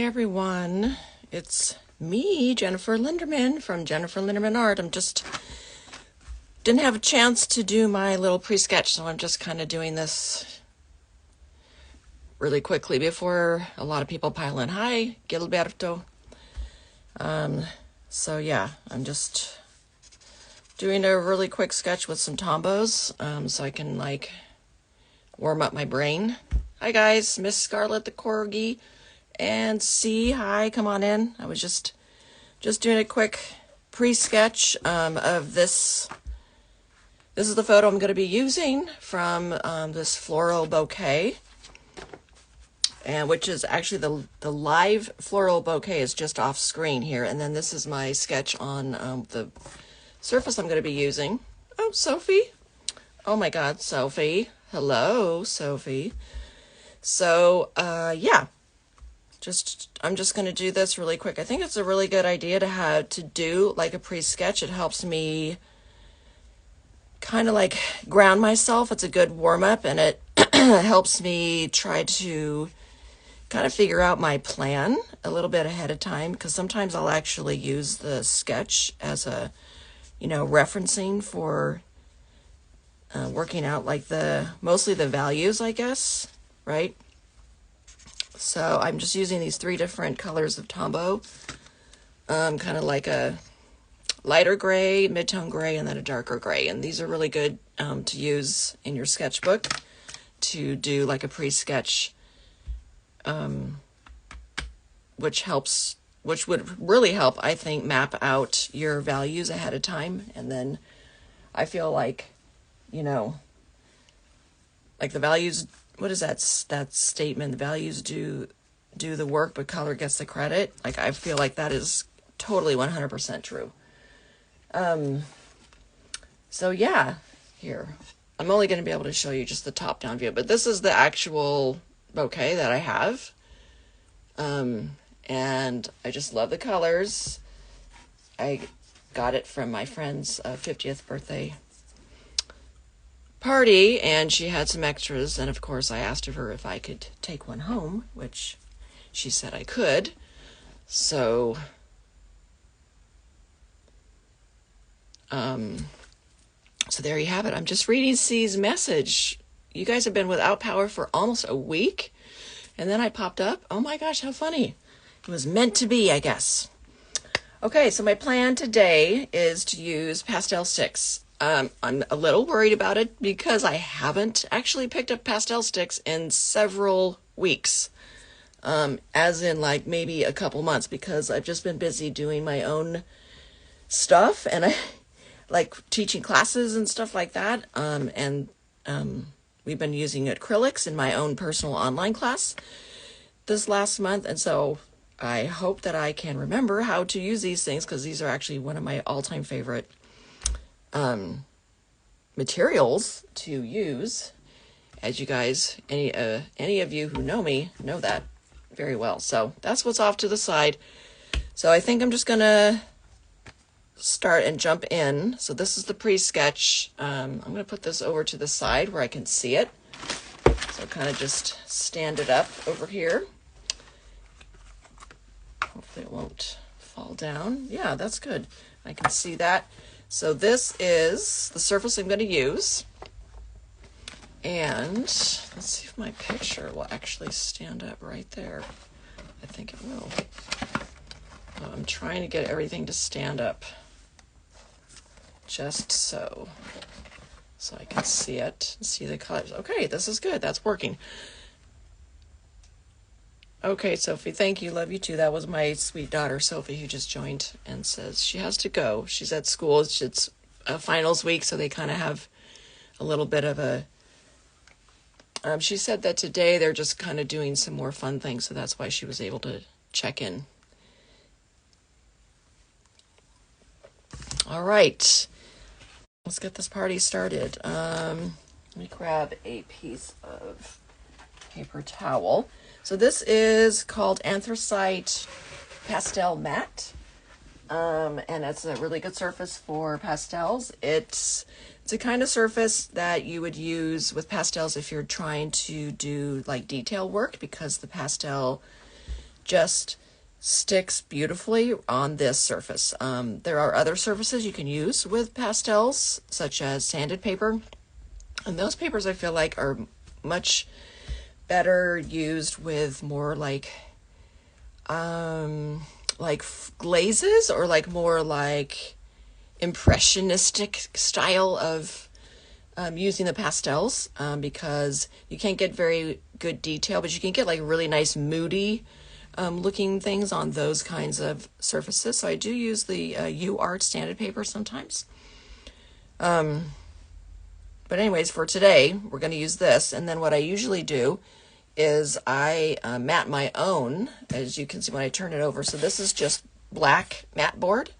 everyone. It's me, Jennifer Linderman from Jennifer Linderman Art. I'm just didn't have a chance to do my little pre-sketch, so I'm just kind of doing this really quickly before a lot of people pile in. Hi, Gilberto. So yeah, I'm just doing a really quick sketch with some tombos, so I can like warm up my brain. Hi guys, Miss Scarlett the Corgi. And C, hi, come on in. I was just doing a quick pre-sketch of this. This is the photo I'm going to be using from this floral bouquet, and which is actually the live floral bouquet is just off screen here. And then this is my sketch on the surface I'm going to be using. Oh, Sophie. Oh my God, Sophie. Hello, Sophie. So, yeah. I'm just going to do this really quick. I think it's a really good idea to have to do like a pre-sketch. It helps me kind of like ground myself. It's a good warm-up, and it helps me try to kind of figure out my plan a little bit ahead of time, because sometimes I'll actually use the sketch as a, referencing for working out like mostly the values, I guess, right? So I'm just using these 3 different colors of Tombow, kind of like a lighter gray, mid-tone gray, and then a darker gray. And these are really good to use in your sketchbook to do like a pre-sketch, which would really help, I think, map out your values ahead of time. And then I feel like, like the values, what is that statement? The values do the work, but color gets the credit. Like, I feel like that is totally 100% true. So yeah, here. I'm only going to be able to show you just the top-down view, but this is the actual bouquet that I have. And I just love the colors. I got it from my friend's 50th birthday party, and she had some extras, and of course I asked her if I could take one home, which she said I could. So so there you have it. I'm just reading C's message. You guys have been without power for almost a week, and then I popped up. Oh my gosh, how funny. It was meant to be, I guess. Okay, so my plan today is to use pastel sticks. I'm a little worried about it because I haven't actually picked up pastel sticks in several weeks, as in like maybe a couple months, because I've just been busy doing my own stuff, and I like teaching classes and stuff like that. And we've been using acrylics in my own personal online class this last month, and so I hope that I can remember how to use these things, because these are actually one of my all-time favorite materials to use, as you guys, any of you who know me know that very well. So that's what's off to the side. So I think I'm just gonna start and jump in. So this is the pre-sketch. I'm gonna put this over to the side where I can see it. So kind of just stand it up over here. Hopefully it won't fall down. Yeah, that's good. I can see that. So this is the surface I'm going to use. And let's see if my picture will actually stand up right there. I think it will. I'm trying to get everything to stand up just so I can see it, see the colors. Okay, this is good. That's working. Okay, Sophie, thank you. Love you too. That was my sweet daughter, Sophie, who just joined and says she has to go. She's at school. It's a finals week, so they kind of have a little bit of a... she said that today they're just kind of doing some more fun things, so that's why she was able to check in. All right. Let's get this party started. Let me grab a piece of paper towel. So this is called Anthracite Pastel Matte, and it's a really good surface for pastels. It's a kind of surface that you would use with pastels if you're trying to do like detail work, because the pastel just sticks beautifully on this surface. There are other surfaces you can use with pastels, such as sanded paper. And those papers I feel like are much better used with more like glazes, or like more like impressionistic style of using the pastels, because you can't get very good detail, but you can get like really nice moody looking things on those kinds of surfaces. So I do use the UArt sanded paper sometimes. But anyways, for today, we're going to use this. And then what I usually do is I mat my own, as you can see when I turn it over. So this is just black mat board,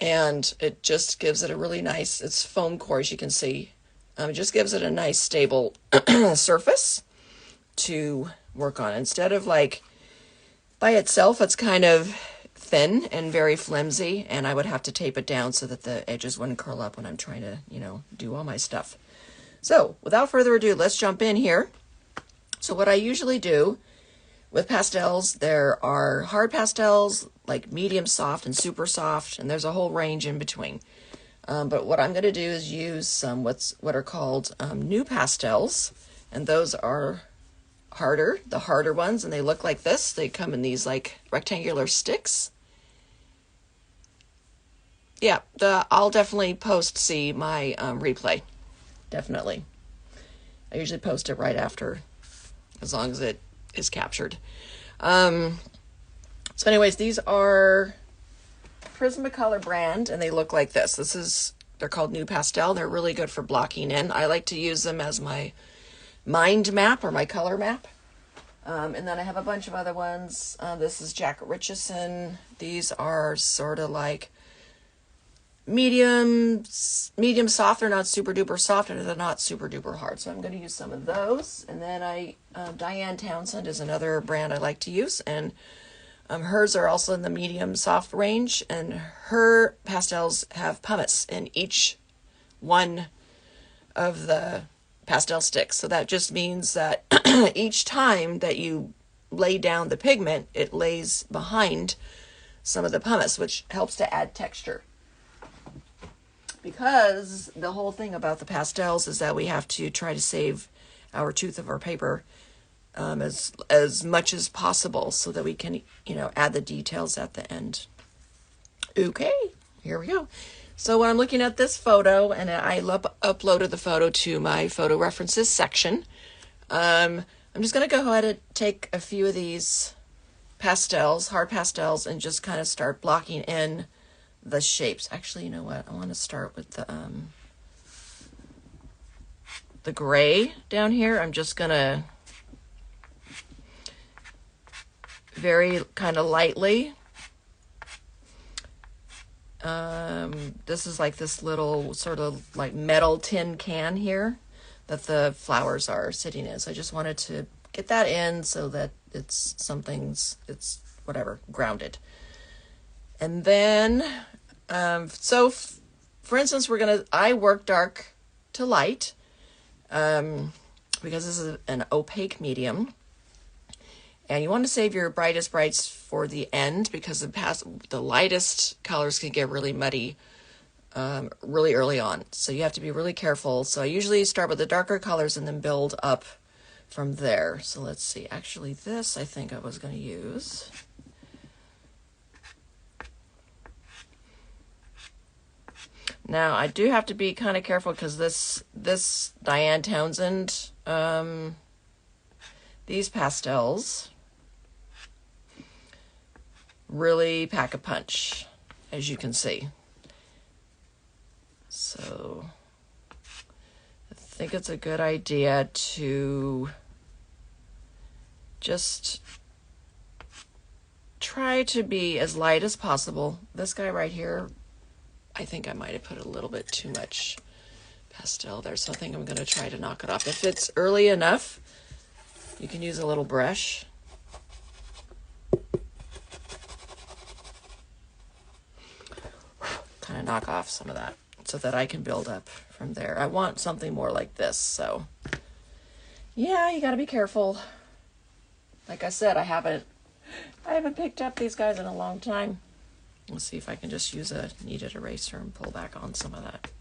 and it just gives it a really nice, it's foam core, as you can see. It just gives it a nice stable surface to work on. Instead of like by itself, it's kind of thin and very flimsy, and I would have to tape it down so that the edges wouldn't curl up when I'm trying to, do all my stuff. So without further ado, let's jump in here. So what I usually do with pastels, there are hard pastels, like medium soft and super soft, and there's a whole range in between. But what I'm going to do is use some what are called new pastels, and those are harder, the harder ones, and they look like this. They come in these like rectangular sticks. Yeah, I'll definitely post my replay. Definitely. I usually post it right after, as long as it is captured. So anyways, these are Prismacolor brand, and they look like this. They're called New Pastel. They're really good for blocking in. I like to use them as my mind map or my color map. And then I have a bunch of other ones. This is Jack Richardson. These are sort of like medium soft. They're not super duper soft, and they're not super duper hard. So I'm going to use some of those. And then Diane Townsend is another brand I like to use, and hers are also in the medium soft range, and her pastels have pumice in each one of the pastel sticks. So that just means that each time that you lay down the pigment, it lays behind some of the pumice, which helps to add texture. Because the whole thing about the pastels is that we have to try to save our tooth of our paper as much as possible, so that we can, add the details at the end. Okay, here we go. So when I'm looking at this photo, and I uploaded the photo to my photo references section, I'm just going to go ahead and take a few of these pastels, hard pastels, and just kind of start blocking in the shapes. Actually, you know what? I want to start with the gray down here. I'm just going to very kind of lightly. This is like this little sort of like metal tin can here that the flowers are sitting in. So I just wanted to get that in so that it's whatever, grounded. And then, for instance, I work dark to light, because this is an opaque medium. And you want to save your brightest brights for the end, because the lightest colors can get really muddy really early on. So you have to be really careful. So I usually start with the darker colors and then build up from there. So let's see. Actually, this I think I was going to use. Now, I do have to be kind of careful, because this Diane Townsend, these pastels really pack a punch, as you can see. So I think it's a good idea to just try to be as light as possible. This guy right here, I think I might have put a little bit too much pastel there, so I think I'm going to try to knock it off. If it's early enough, you can use a little brush. Kind of knock off some of that so that I can build up from there. I want something more like this, so yeah, you got to be careful. Like I said, I haven't I haven't picked up these guys in a long time. Let's see if I can just use a kneaded eraser and pull back on some of that.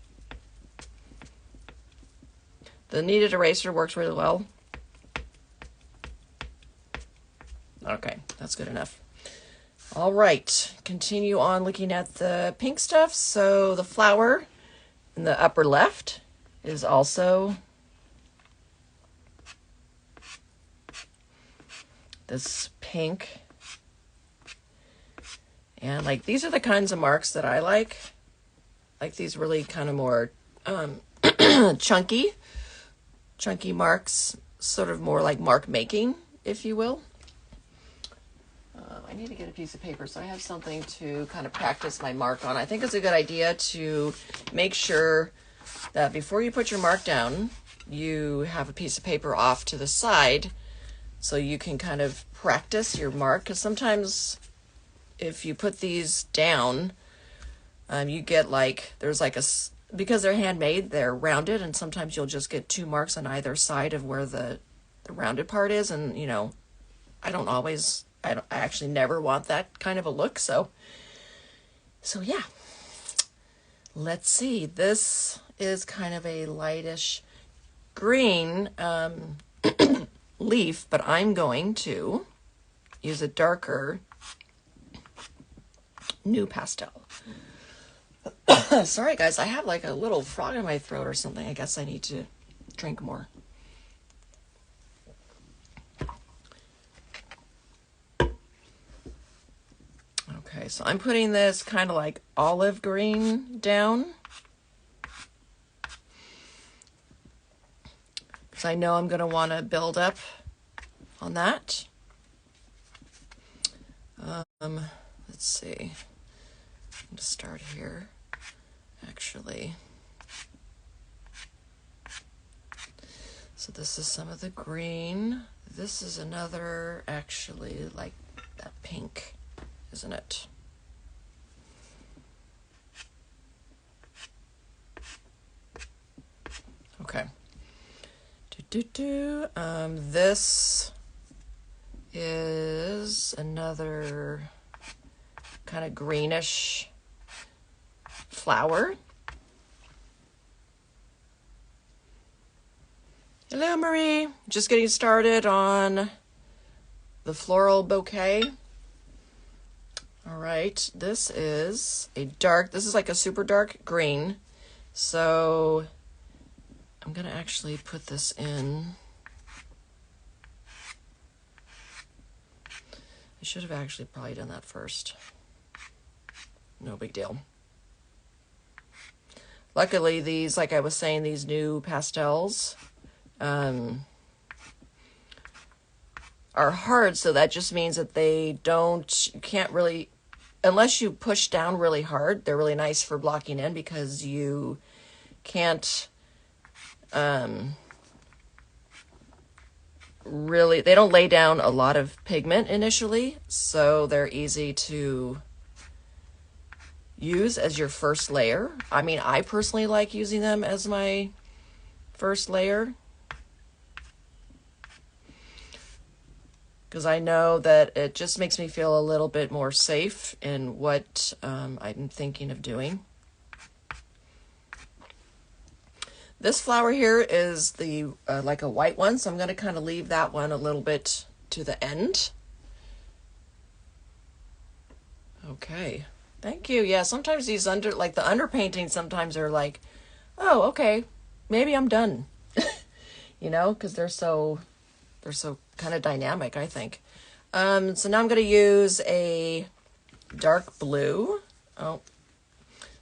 The kneaded eraser works really well. Okay, that's good enough. All right, continue on looking at the pink stuff. So the flower in the upper left is also this pink. And like these are the kinds of marks that I like these really kind of more chunky marks, sort of more like mark making, if you will. I need to get a piece of paper so I have something to kind of practice my mark on. I think it's a good idea to make sure that before you put your mark down, you have a piece of paper off to the side so you can kind of practice your mark, because sometimes if you put these down, you get like, there's like because they're handmade, they're rounded, and sometimes you'll just get 2 marks on either side of where the rounded part is, and you know, I actually never want that kind of a look, so yeah. Let's see, this is kind of a lightish green leaf, but I'm going to use a darker new pastel. Sorry guys, I have like a little frog in my throat or something. I guess I need to drink more. Okay, so I'm putting this kind of like olive green down, because I know I'm going to want to build up on that. Let's see. I'm going to start here, actually. So this is some of the green. This is another, actually, like that pink, isn't it? Okay. This is another kind of greenish flower. Hello, Marie. Just getting started on the floral bouquet. All right, this is like a super dark green. So I'm gonna actually put this in. I should have actually probably done that first. No big deal. Luckily, these, like I was saying, these new pastels are hard, so that just means that you can't really, unless you push down really hard, they're really nice for blocking in, because you can't really, they don't lay down a lot of pigment initially, so they're easy to use as your first layer. I mean, I personally like using them as my first layer, because I know that it just makes me feel a little bit more safe in what I'm thinking of doing. This flower here is the like a white one, so I'm going to kind of leave that one a little bit to the end. Okay, thank you. Yeah, sometimes these the underpainting sometimes are like, oh, okay, maybe I'm done. You know, because they're so kind of dynamic, I think. So now I'm going to use a dark blue. Oh,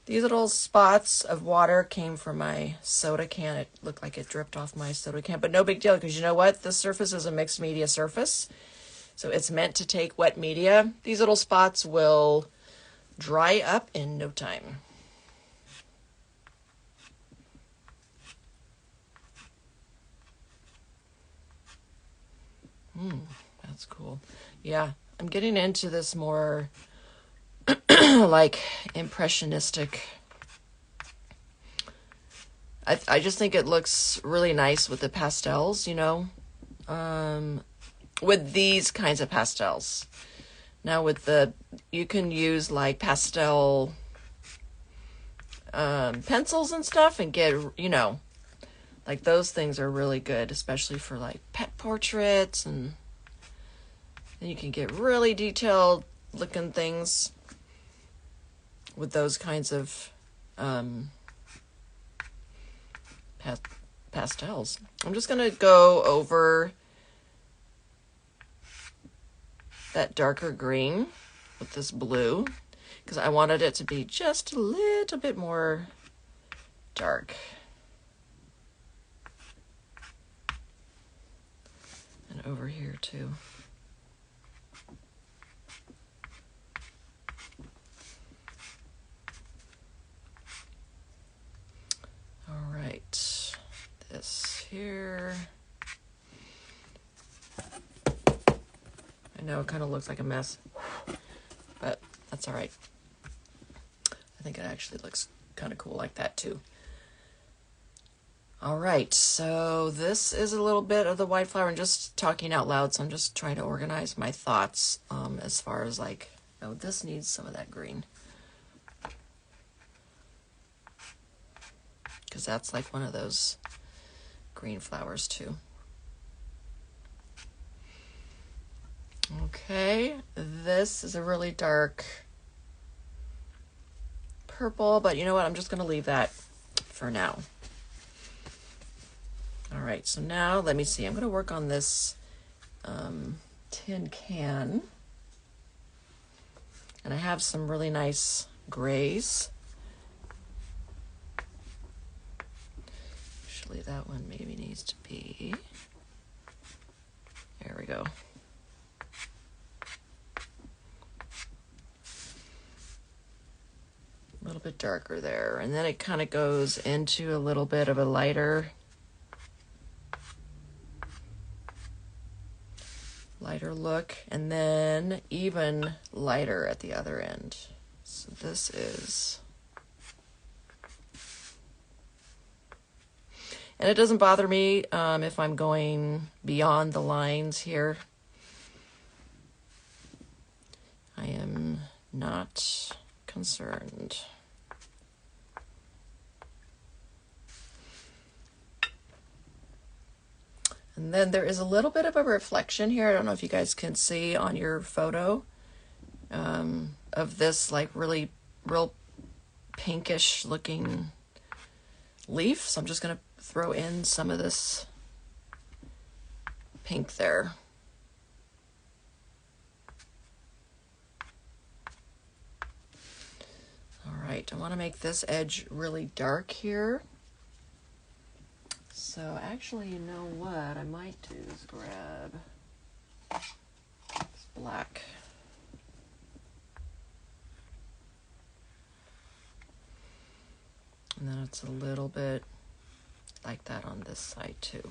these little spots of water came from my soda can. It looked like it dripped off my soda can, but no big deal, because you know what? This surface is a mixed media surface, so it's meant to take wet media. These little spots will dry up in no time. That's cool. Yeah, I'm getting into this more like impressionistic. I just think it looks really nice with the pastels, you know, with these kinds of pastels. Now with you can use like pastel pencils and stuff and get, you know, like those things are really good, especially for like pet portraits, and you can get really detailed looking things with those kinds of pastels. I'm just going to go over that darker green with this blue because I wanted it to be just a little bit more dark. And over here too. All right, this here. I know it kind of looks like a mess, but that's all right. I think it actually looks kind of cool like that too. All right, so this is a little bit of the white flower, and just talking out loud, so I'm just trying to organize my thoughts as far as like, oh, this needs some of that green. Because that's like one of those green flowers too. Okay, this is a really dark purple, but you know what? I'm just going to leave that for now. All right, so now let me see. I'm going to work on this tin can. And I have some really nice grays. Actually, that one maybe needs to be, there we go. A little bit darker there. And then it kind of goes into a little bit of a lighter look, and then even lighter at the other end. So this is, and it doesn't bother me if I'm going beyond the lines here. I am not concerned. And then there is a little bit of a reflection here. I don't know if you guys can see on your photo of this like real pinkish looking leaf. So I'm just going to throw in some of this pink there. All right, I want to make this edge really dark here. So actually, you know what I might do is grab this black. And then it's a little bit like that on this side too.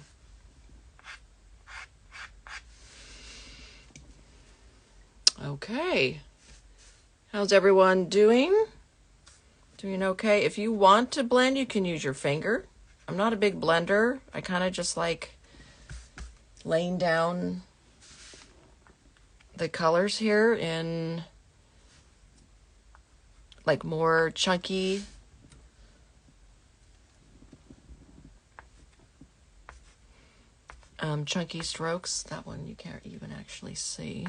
Okay. How's everyone doing? Doing okay? If you want to blend, you can use your finger. I'm not a big blender. I kind of just like laying down the colors here in like more chunky strokes. That one you can't even actually see.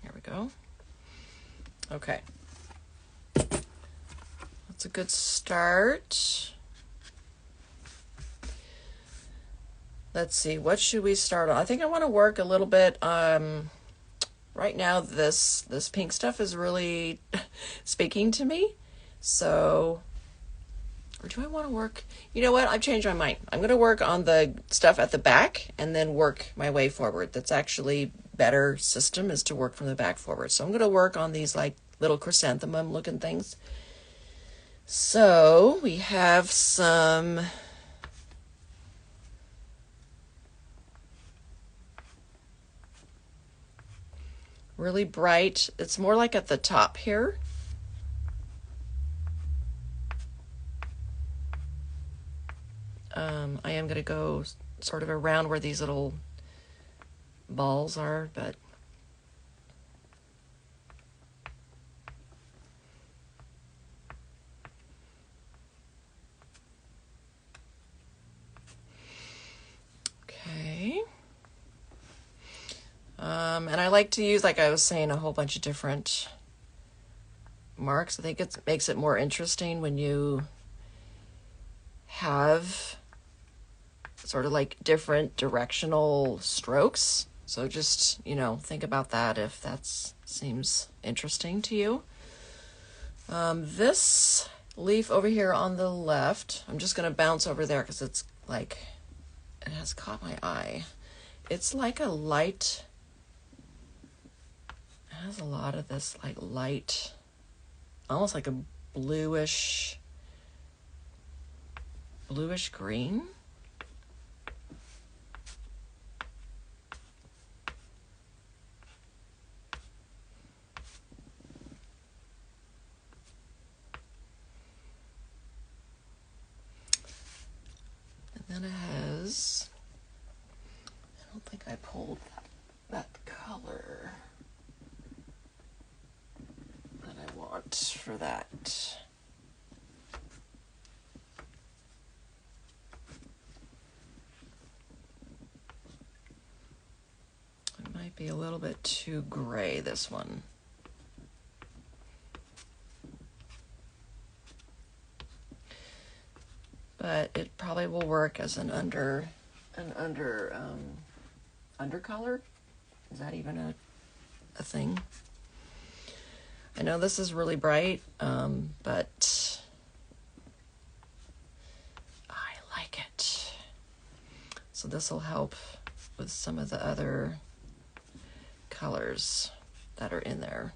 Here we go. Okay. That's a good start. Let's see, what should we start on? I think I want to work a little bit. Right now, this pink stuff is really speaking to me. So, or do I want to work? You know what? I've changed my mind. I'm going to work on the stuff at the back and then work my way forward. That's actually better system, is to work from the back forward. So I'm going to work on these like little chrysanthemum looking things. So we have some really bright. It's more like at the top here. I am going to go sort of around where these little balls are, but okay. And I like to use, like I was saying, a whole bunch of different marks. I think it makes it more interesting when you have sort of like different directional strokes. So just, you know, think about that if that seems interesting to you. This leaf over here on the left, I'm just going to bounce over there because it's like, it has caught my eye. It's like a light, it has a lot of this like light, almost like a bluish green. And then it has, I don't think I pulled that color that I want for that. It might be a little bit too gray, this one. But it probably will work as an undercolor. Is that even a thing? I know this is really bright, but I like it. So this will help with some of the other colors that are in there.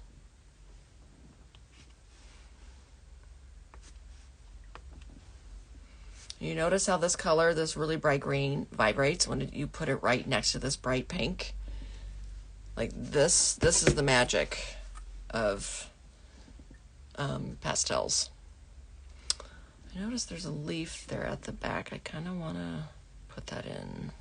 You notice how this color, this really bright green, vibrates when you put it right next to this bright pink? Like this is the magic of pastels. I notice there's a leaf there at the back. I kind of want to put that in.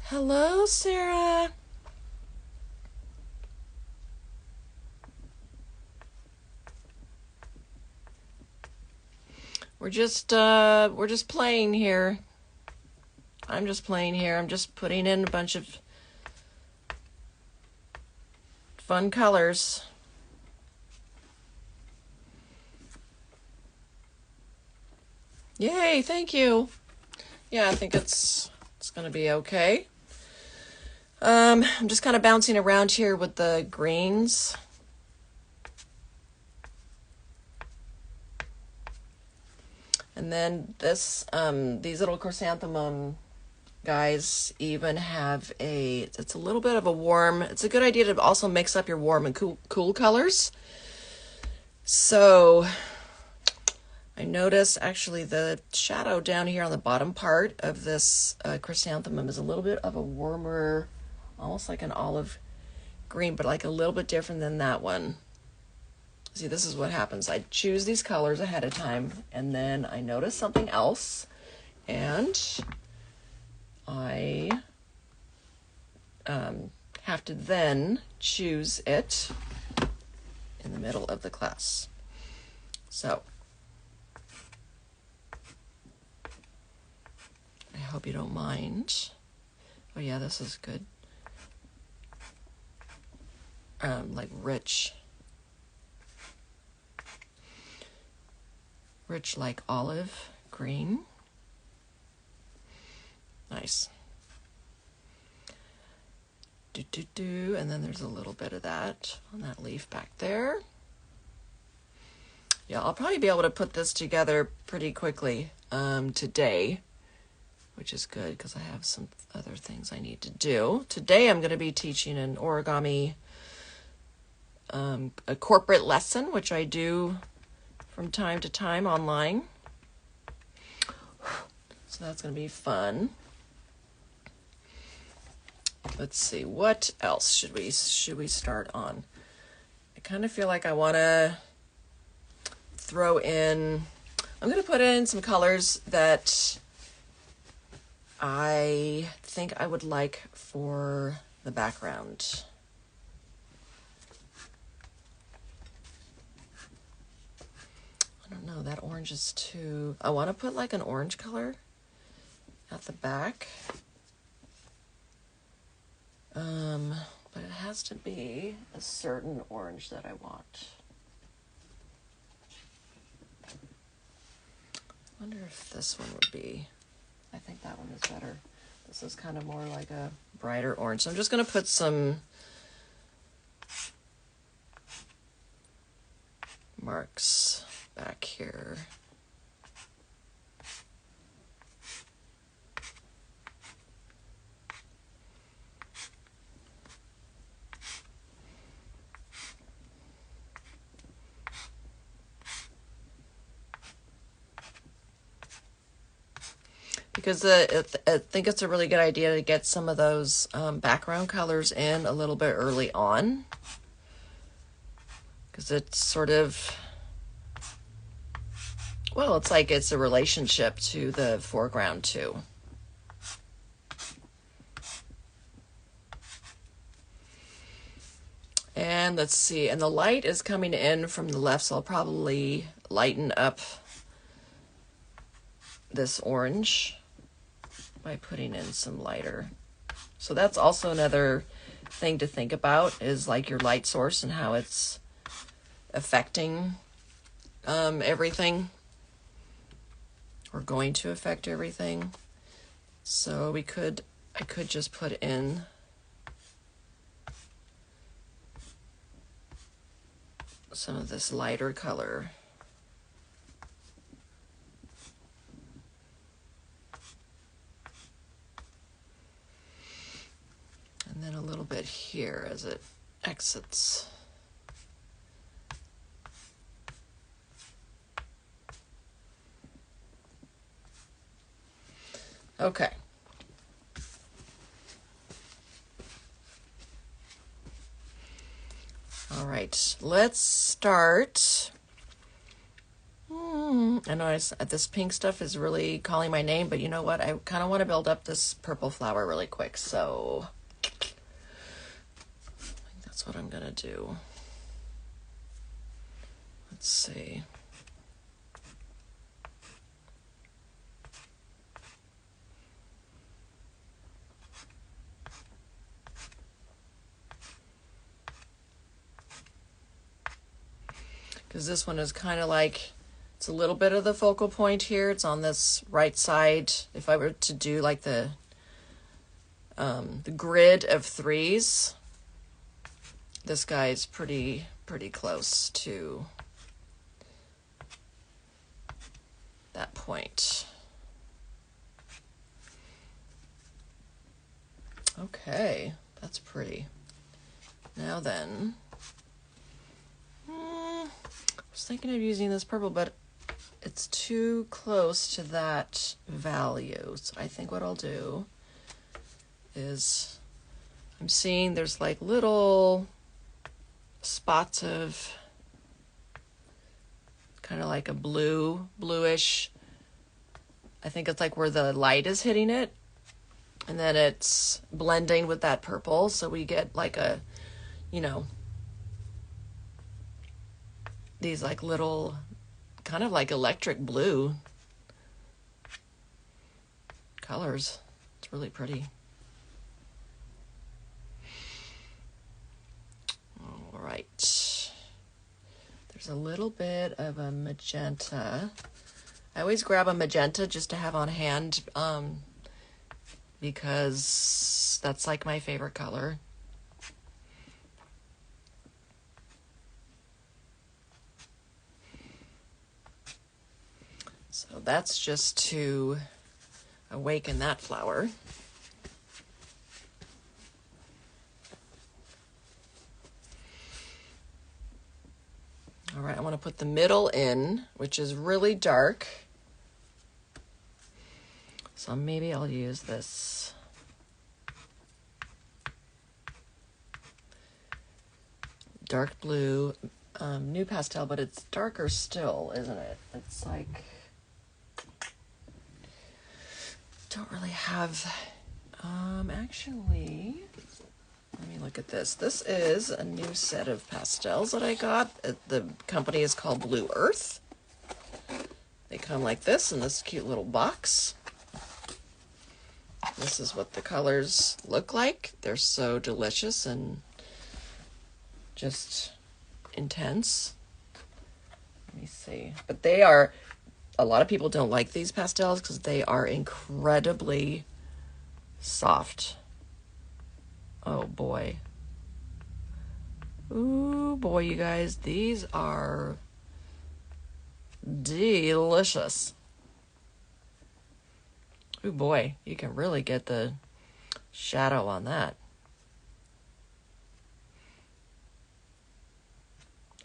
Hello, Sarah. We're just playing here. I'm just playing here. I'm just putting in a bunch of fun colors. Yay, thank you. Yeah, I think it's going to be okay. I'm just kind of bouncing around here with the greens. And then this, these little chrysanthemum guys even have it's a little bit of a warm, it's a good idea to also mix up your warm and cool colors. So I notice actually the shadow down here on the bottom part of this chrysanthemum is a little bit of a warmer, almost like an olive green, but like a little bit different than that one. See, this is what happens. I choose these colors ahead of time, and then I notice something else, and I have to then choose it in the middle of the class. So, I hope you don't mind. Oh yeah, this is good. Like rich like olive green. Nice. And then there's a little bit of that on that leaf back there. Yeah, I'll probably be able to put this together pretty quickly today, which is good because I have some other things I need to do. Today I'm going to be teaching an origami, a corporate lesson, which I do from time to time online. So that's going to be fun. Let's see, what else should we start on? I kind of feel like I want to throw in, I'm going to put in some colors that I think I would like for the background. I don't know, that orange is too... I want to put like an orange color at the back. But it has to be a certain orange that I want. I wonder if this one would be... I think that one is better. This is kind of more like a brighter orange. So I'm just going to put some marks back here. Because I think it's a really good idea to get some of those background colors in a little bit early on. Because it's sort of, well, it's like it's a relationship to the foreground too. And let's see, and the light is coming in from the left, so I'll probably lighten up this orange by putting in some lighter. So that's also another thing to think about, is like your light source and how it's affecting everything, or going to affect everything. So I could just put in some of this lighter color. And then a little bit here as it exits. Okay. All right, let's start. I know this pink stuff is really calling my name, but you know what? I kind of want to build up this purple flower really quick, so I think that's what I'm gonna do. Let's see. Because this one is kind of like, it's a little bit of the focal point here. It's on this right side. If I were to do like the grid of threes, this guy's pretty close to that point. Okay, that's pretty. Now then, I was thinking of using this purple, but it's too close to that value. So I think what I'll do is, I'm seeing there's like little spots of kind of like a bluish. I think it's like where the light is hitting it, and then it's blending with that purple, so we get like a, you know, these like little kind of like electric blue colors. It's really pretty. All right, there's a little bit of a magenta. I always grab a magenta just to have on hand, because that's like my favorite color. So that's just to awaken that flower. All right, I want to put the middle in, which is really dark. So maybe I'll use this dark blue new pastel, but it's darker still, isn't it? It's like, don't really have, actually, let me look at this. This is a new set of pastels that I got. The company is called Blue Earth. They come like this in this cute little box. This is what the colors look like. They're so delicious and just intense. Let me see. But they are, a lot of people don't like these pastels because they are incredibly soft. Oh boy. Ooh boy, you guys, these are delicious. Ooh boy, you can really get the shadow on that.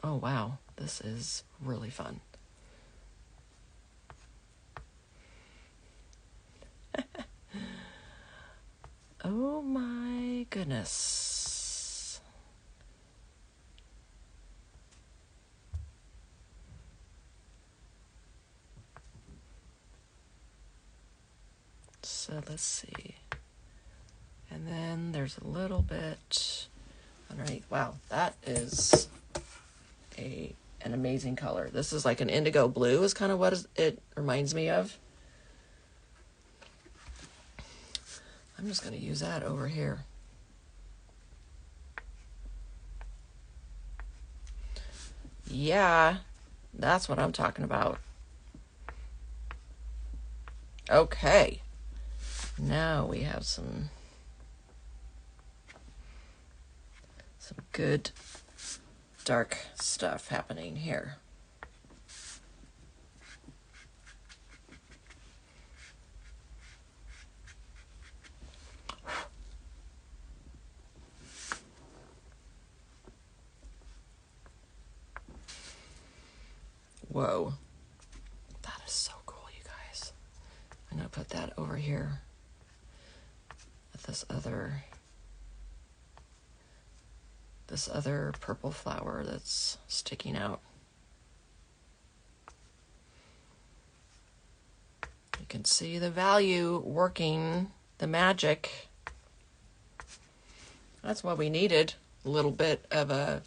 Oh wow, this is really fun. Oh my goodness. So let's see. And then there's a little bit underneath. Wow, that is an amazing color. This is like an indigo blue is kind of what it reminds me of. I'm just going to use that over here. Yeah, that's what I'm talking about. Okay, now we have some good dark stuff happening here. Whoa, that is so cool, you guys. I'm gonna put that over here with this other purple flower that's sticking out. You can see the value working, the magic. That's what we needed, a little bit of a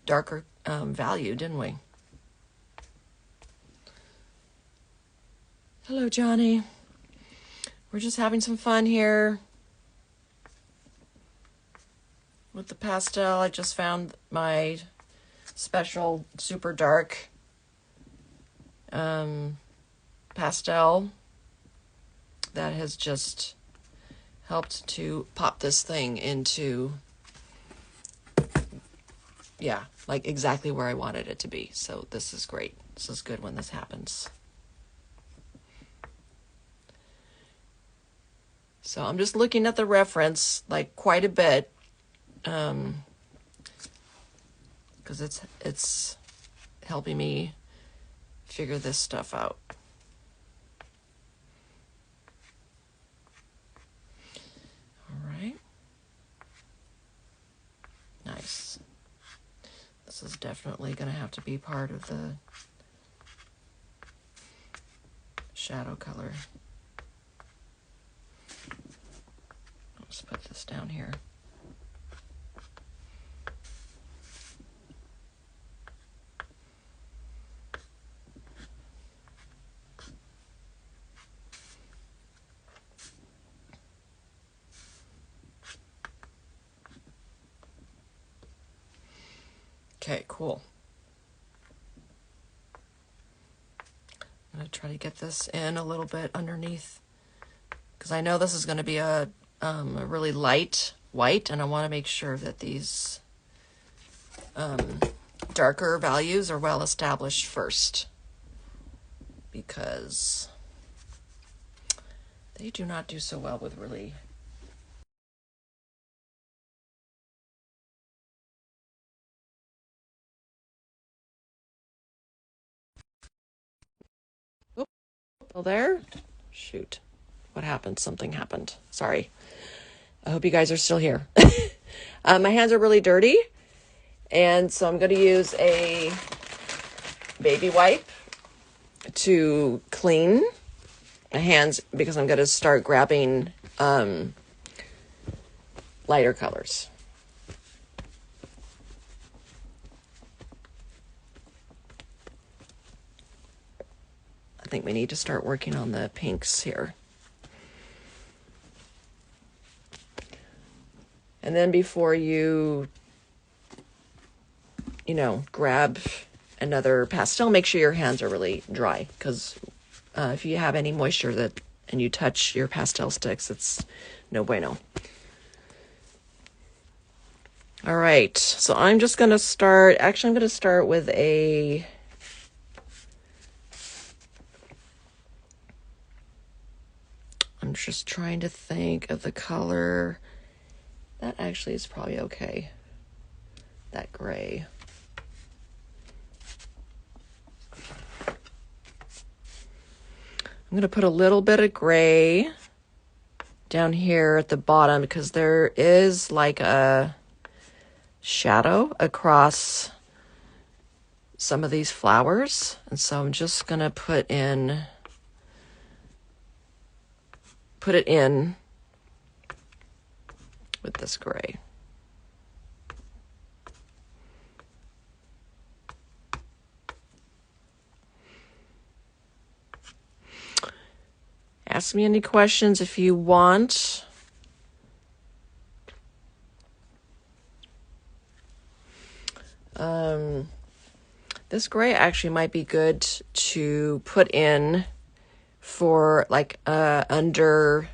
darker value, didn't we? Hello, Johnny. We're just having some fun here with the pastel. I just found my special super dark pastel that has just helped to pop this thing into, yeah, like exactly where I wanted it to be. So this is great. This is good when this happens. So I'm just looking at the reference like quite a bit, because it's helping me figure this stuff out. All right. Nice. This is definitely going to have to be part of the shadow color. Let's put this down here. Okay, cool. I'm going to try to get this in a little bit underneath, because I know this is going to be a really light white, and I want to make sure that these darker values are well established first, because they do not do so well with really there. Shoot, what happened? Something happened. Sorry. I hope you guys are still here. My hands are really dirty, and so I'm going to use a baby wipe to clean my hands because I'm going to start grabbing lighter colors. I think we need to start working on the pinks here. And then before you grab another pastel, make sure your hands are really dry, because if you have any moisture and you touch your pastel sticks, it's no bueno. All right, so I'm just going to start, actually I'm going to start with I'm just trying to think of the color. That actually is probably okay. That gray. I'm going to put a little bit of gray down here at the bottom because there is like a shadow across some of these flowers. And so I'm just going to put it in with this gray. Ask me any questions if you want. This gray actually might be good to put in for like under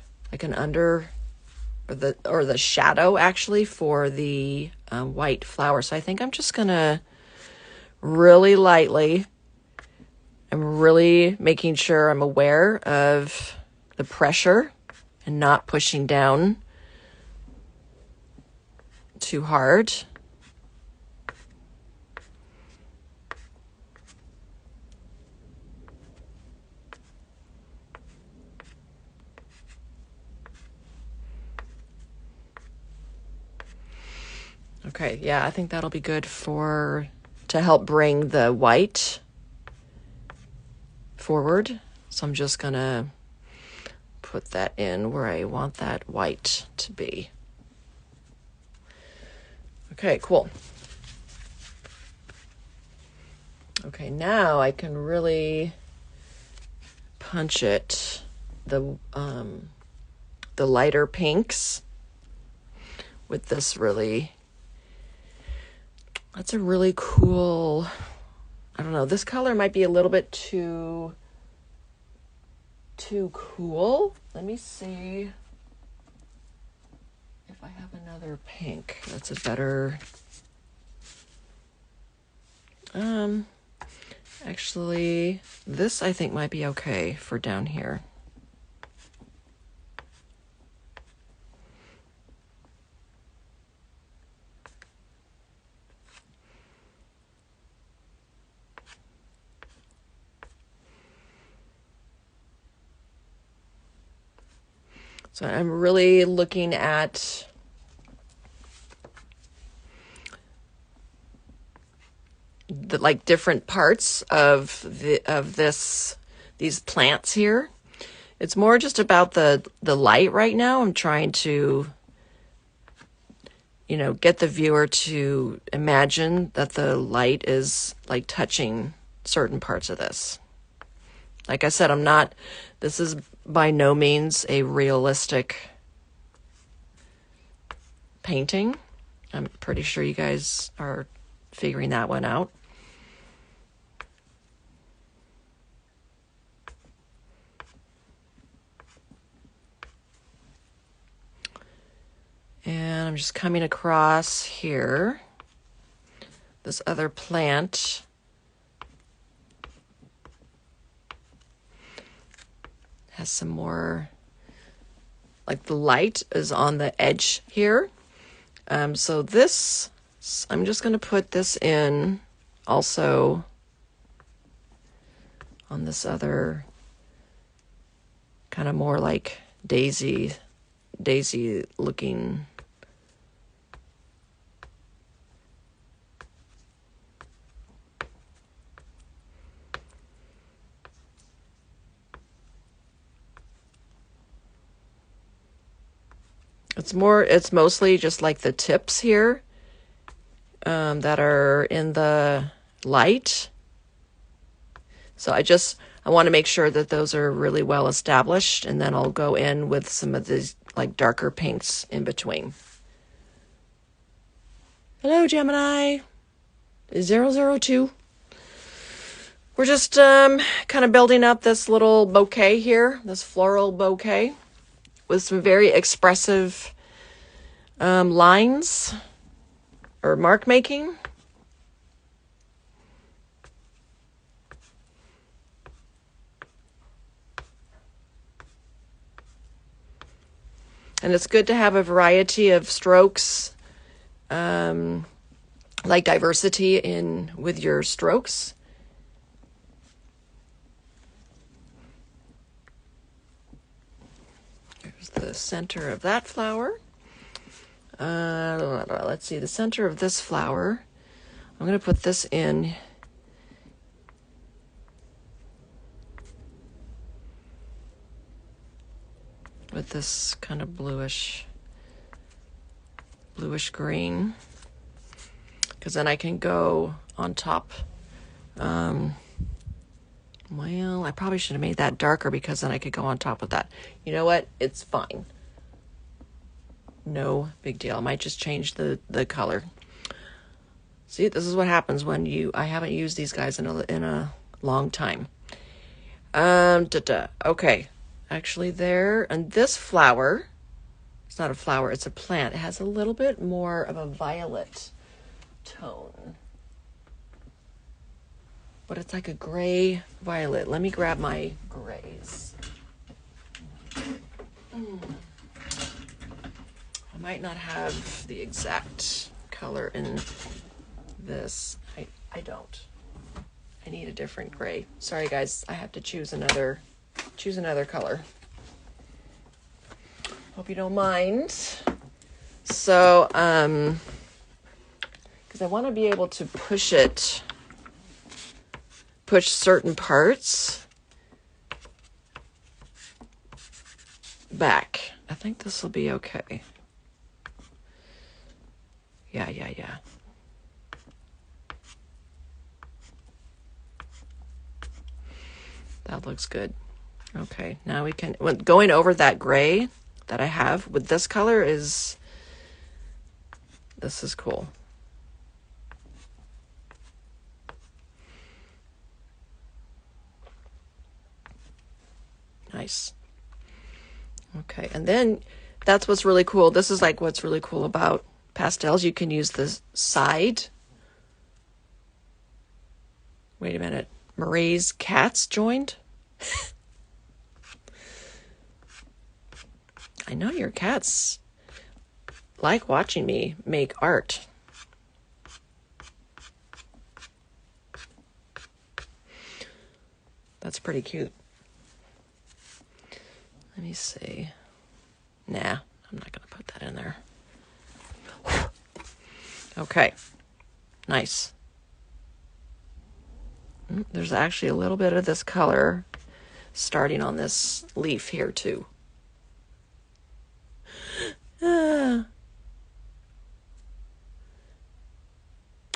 or the shadow actually for the white flower. So I think I'm just gonna really lightly, I'm really making sure I'm aware of the pressure and not pushing down too hard. Okay, yeah, I think that'll be good to help bring the white forward. So I'm just gonna put that in where I want that white to be. Okay, cool. Okay, now I can really punch it, the lighter pinks with this that's a really cool, I don't know, this color might be a little bit too cool. Let me see if I have another pink that's a better, actually this I think might be okay for down here. So I'm really looking at the like different parts of these plants here. It's more just about the light right now. I'm trying to get the viewer to imagine that the light is like touching certain parts of this. Like I said, this is by no means a realistic painting. I'm pretty sure you guys are figuring that one out. And I'm just coming across here, this other plant. Has some more, like the light is on the edge here. So this, I'm just going to put this in also on this other kind of more like daisy looking. It's mostly just like the tips here that are in the light. So I want to make sure that those are really well established, and then I'll go in with some of these like darker pinks in between. Hello, Gemini 002. We're just kind of building up this little bouquet here, this floral bouquet with some very expressive lines or mark making. And it's good to have a variety of strokes, like diversity with your strokes. Here's the center of that flower. Let's see, the center of this flower. I'm going to put this in. With this kind of bluish green, because then I can go on top. Well, I probably should have made that darker, because then I could go on top of that. You know what? It's fine. No big deal. I might just change the color. See, this is what happens when I haven't used these guys in a long time. Okay. Actually there, and this flower, it's not a flower, it's a plant. It has a little bit more of a violet tone. But it's like a gray violet. Let me grab my grays. I might not have the exact color in this. I don't. I need a different gray. Sorry guys, I have to choose another color. Hope you don't mind. So, because I want to be able to push certain parts back. I think this will be okay. Yeah. That looks good. Okay, now we can, going over that gray that I have with this color this is cool. Nice. Okay, and then that's what's really cool. This is like what's really cool about pastels. You can use the side. Wait a minute. Marie's cats joined? I know your cats like watching me make art. That's pretty cute. Let me see. Nah, I'm not going to put that in there. Okay. Nice. There's actually a little bit of this color starting on this leaf here too.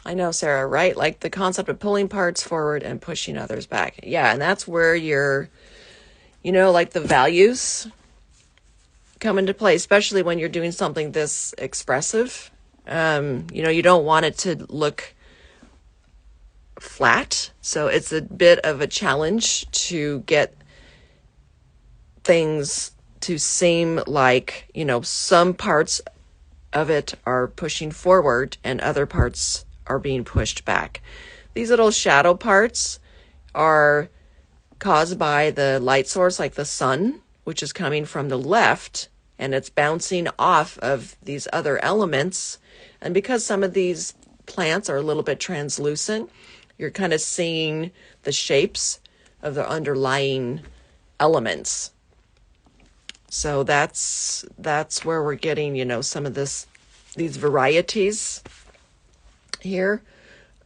I know, Sarah, right? Like the concept of pulling parts forward and pushing others back. Yeah, and that's where like the values come into play, especially when you're doing something this expressive. You don't want it to look flat. So it's a bit of a challenge to get things to seem like, some parts of it are pushing forward and other parts are being pushed back. These little shadow parts are caused by the light source, like the sun, which is coming from the left, and it's bouncing off of these other elements. And because some of these plants are a little bit translucent, you're kind of seeing the shapes of the underlying elements. So that's where we're getting, some of these varieties here.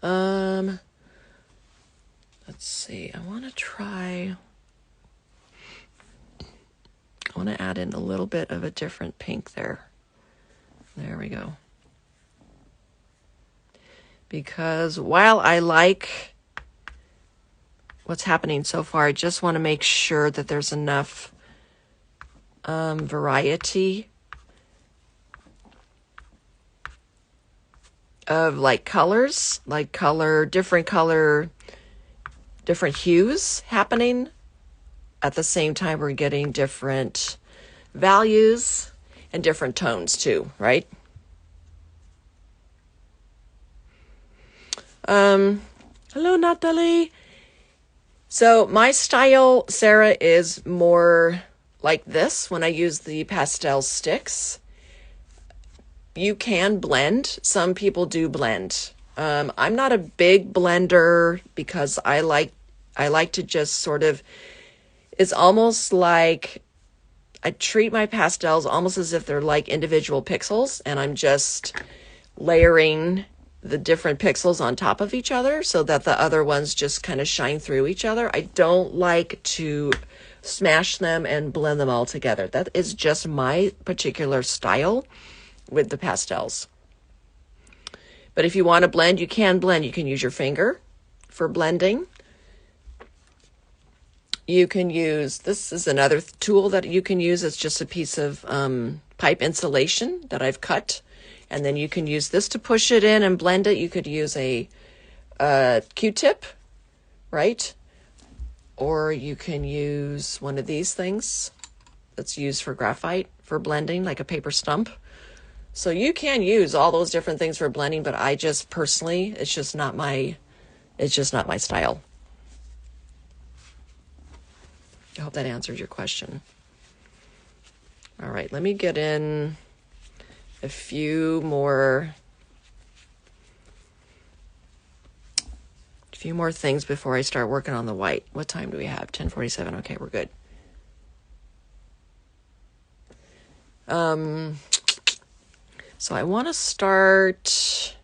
Let's see. I want to add in a little bit of a different pink there. There we go. Because while I like what's happening so far, I just want to make sure that there's enough variety of like colors, different hues happening. At the same time, we're getting different values and different tones too, right? Hello, Natalie. So my style, Sarah, is more like this when I use the pastel sticks. You can blend. Some people do blend. I'm not a big blender because I like to just sort of, it's almost like I treat my pastels almost as if they're like individual pixels, and I'm just layering the different pixels on top of each other so that the other ones just kind of shine through each other. I don't like to smash them and blend them all together. That is just my particular style with the pastels. But if you want to blend, you can blend. You can use your finger for blending. You can use, this is another tool that you can use. It's just a piece of pipe insulation that I've cut. And then you can use this to push it in and blend it. You could use a Q-tip, right? Or you can use one of these things that's used for graphite for blending, like a paper stump. So you can use all those different things for blending, but I just personally, it's just not my style. I hope that answers your question. All right, let me get in a few more things before I start working on the white. What time do we have? 10:47. Okay, we're good. So I want to start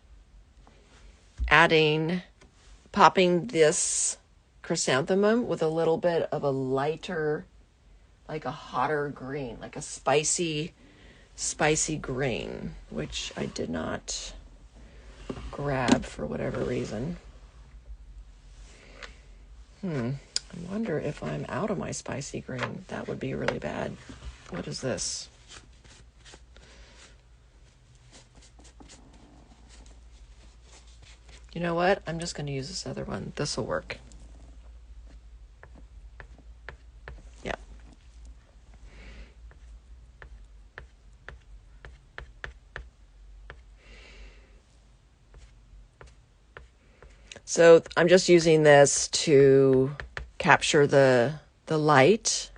popping this chrysanthemum with a little bit of a lighter, like a hotter green, like a spicy green, which I did not grab for whatever reason. I wonder if I'm out of my spicy green. That would be really bad. What is this? You know what? I'm just going to use this other one. This will work. Yeah. So I'm just using this to capture the light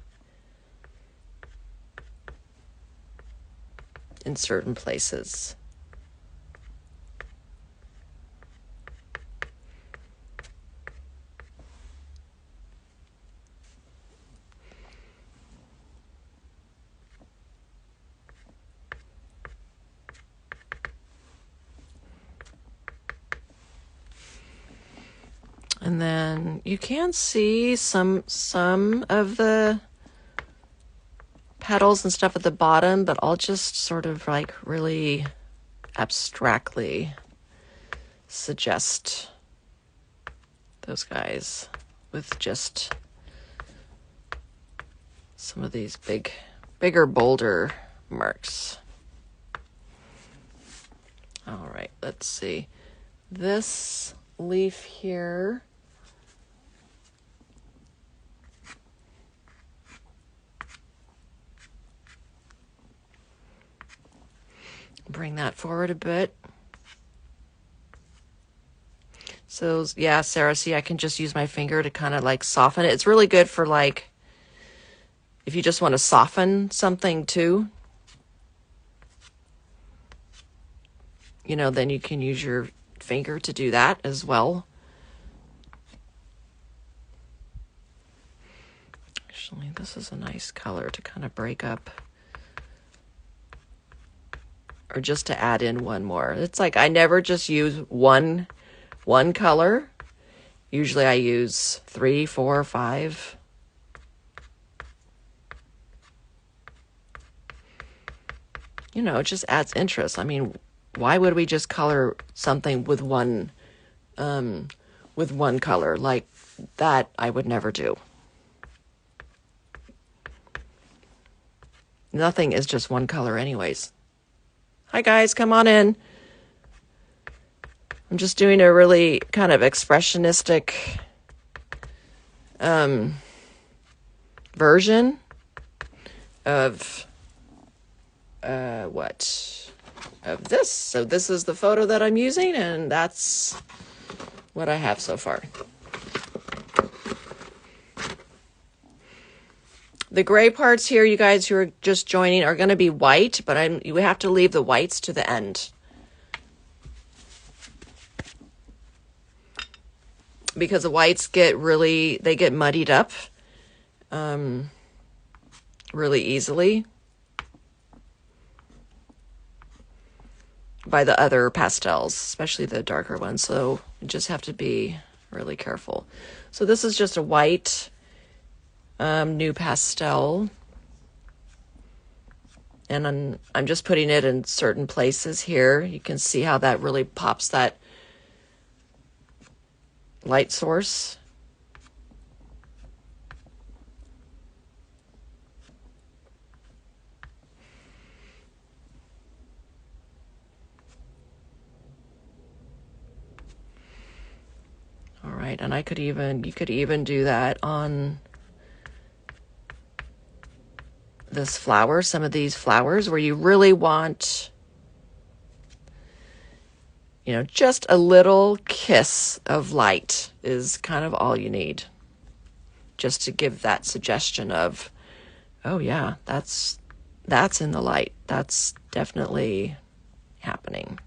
in certain places. And then you can see some of the petals and stuff at the bottom, but I'll just sort of like really abstractly suggest those guys with just some of these bigger, bolder marks. All right, let's see. This leaf here, bring that forward a bit. So yeah, Sarah, see, I can just use my finger to kind of like soften it. It's really good for like, if you just want to soften something too, you know, then you can use your finger to do that as well. Actually, this is a nice color to kind of break up, or just to add in one more. It's like I never just use one color. Usually I use 3, 4, 5. you know, it just adds interest. I mean, why would we just color something with one color? Like that I would never do. Nothing is just one color anyways. Hi guys, come on in. I'm just doing a really kind of expressionistic version of of this. So this is the photo that I'm using, and that's what I have so far. The gray parts here, you guys who are just joining, are going to be white, but you have to leave the whites to the end, because the whites get muddied up really easily by the other pastels, especially the darker ones. So you just have to be really careful. So this is just a white new pastel, and I'm just putting it in certain places here. You can see how that really pops that light source. All right, and you could even do that on this flower, some of these flowers where you really want, you know, just a little kiss of light is kind of all you need, just to give that suggestion of, oh yeah, that's in the light. That's definitely happening.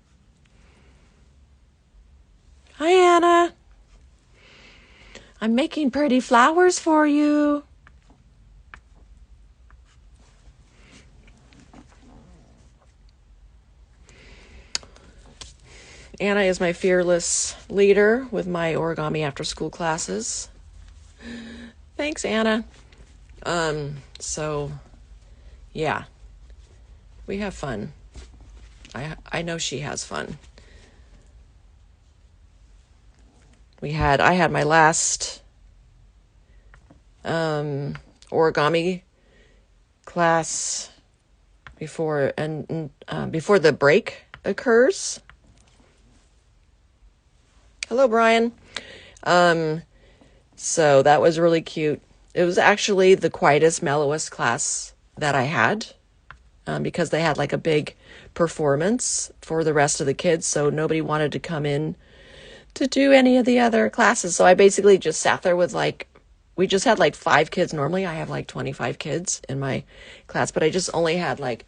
Hi, Anna. I'm making pretty flowers for you. Anna is my fearless leader with my origami after school classes. Thanks, Anna. So yeah, we have fun. I know she has fun. I had my last origami class before the break occurs. Hello, Brian. So that was really cute. It was actually the quietest, mellowest class that I had, because they had like a big performance for the rest of the kids, so nobody wanted to come in to do any of the other classes. So I basically just sat there with we just had like 5 kids. Normally I have like 25 kids in my class, but I just only had like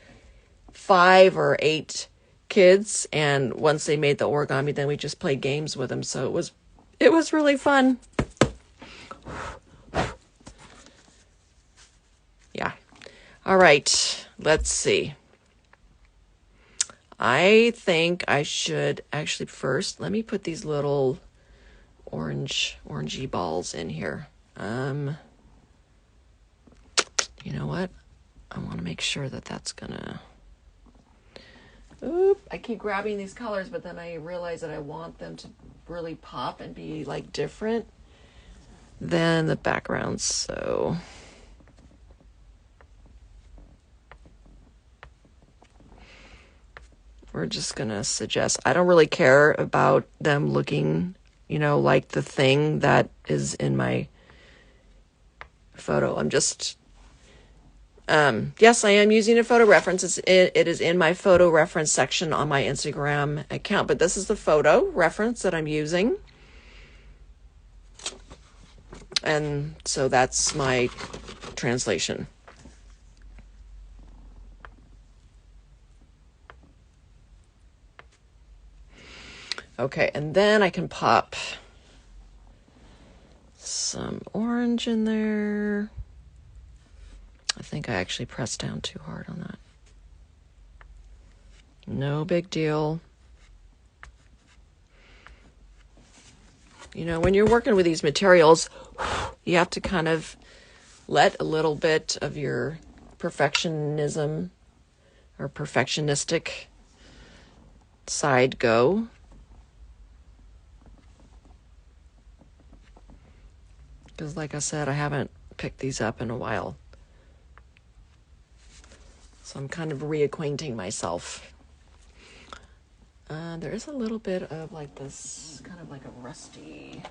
5 or 8 kids, and once they made the origami, then we just played games with them. So it was really fun. Yeah. All right, let's see. I think I should actually first, let me put these little orangey balls in here. You know what? I want to make sure that that's gonna, I keep grabbing these colors, but then I realize that I want them to really pop and be like different than the backgrounds. So we're just gonna suggest, I don't really care about them looking, you know, like the thing that is in my photo. I'm just, yes, I am using a photo reference. It is in my photo reference section on my Instagram account, but this is the photo reference that I'm using. And so that's my translation. Okay, and then I can pop some orange in there. I think I actually pressed down too hard on that. No big deal. You know, when you're working with these materials, you have to kind of let a little bit of your perfectionism or perfectionistic side go. Because like I said, I haven't picked these up in a while. So I'm kind of reacquainting myself. There is a little bit of like this, kind of like a rusty,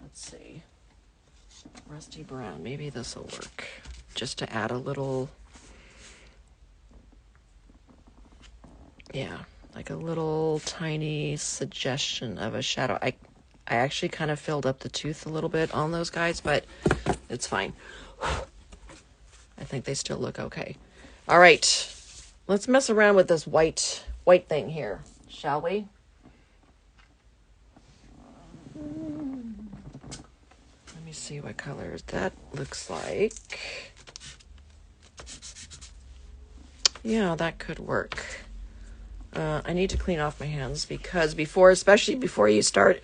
let's see, rusty brown. Maybe this will work. Just to add a little, yeah, like a little tiny suggestion of a shadow. I actually kind of filled up the tooth a little bit on those guys, but it's fine. I think they still look okay. All right, let's mess around with this white thing here, shall we? Let me see what colors that looks like. Yeah, that could work. I need to clean off my hands because especially before you start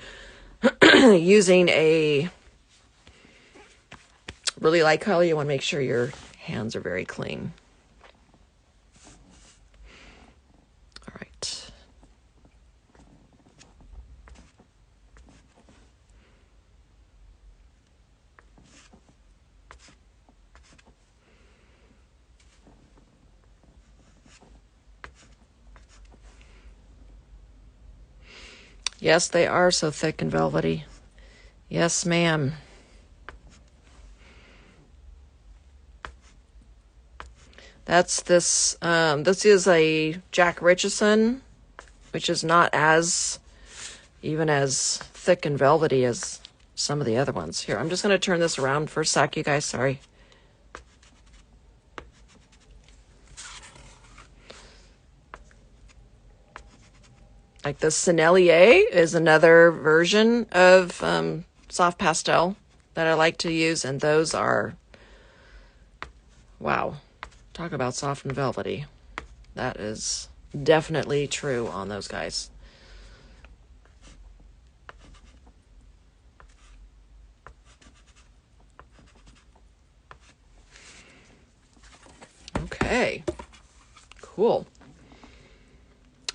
using a really light color, you want to make sure your hands are very clean. All right. Yes, they are so thick and velvety. Yes, ma'am. That's this. This is a Jack Richardson, which is not even as thick and velvety as some of the other ones. Here, I'm just going to turn this around for a sec, you guys. Sorry. Like the Sennelier is another version of soft pastel that I like to use, and those are, wow, talk about soft and velvety. That is definitely true on those guys. Okay, cool.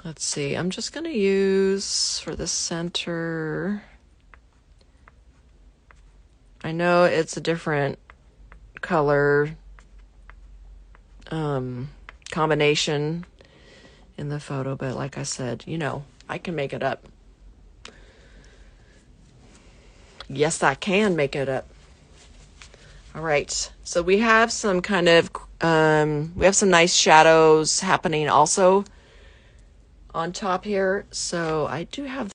Let's see, I'm just going to use for the center. I know it's a different color combination in the photo, but like I said, I can make it up. Yes, I can make it up. All right, so we have some kind of, we have some nice shadows happening also on top here. So I do have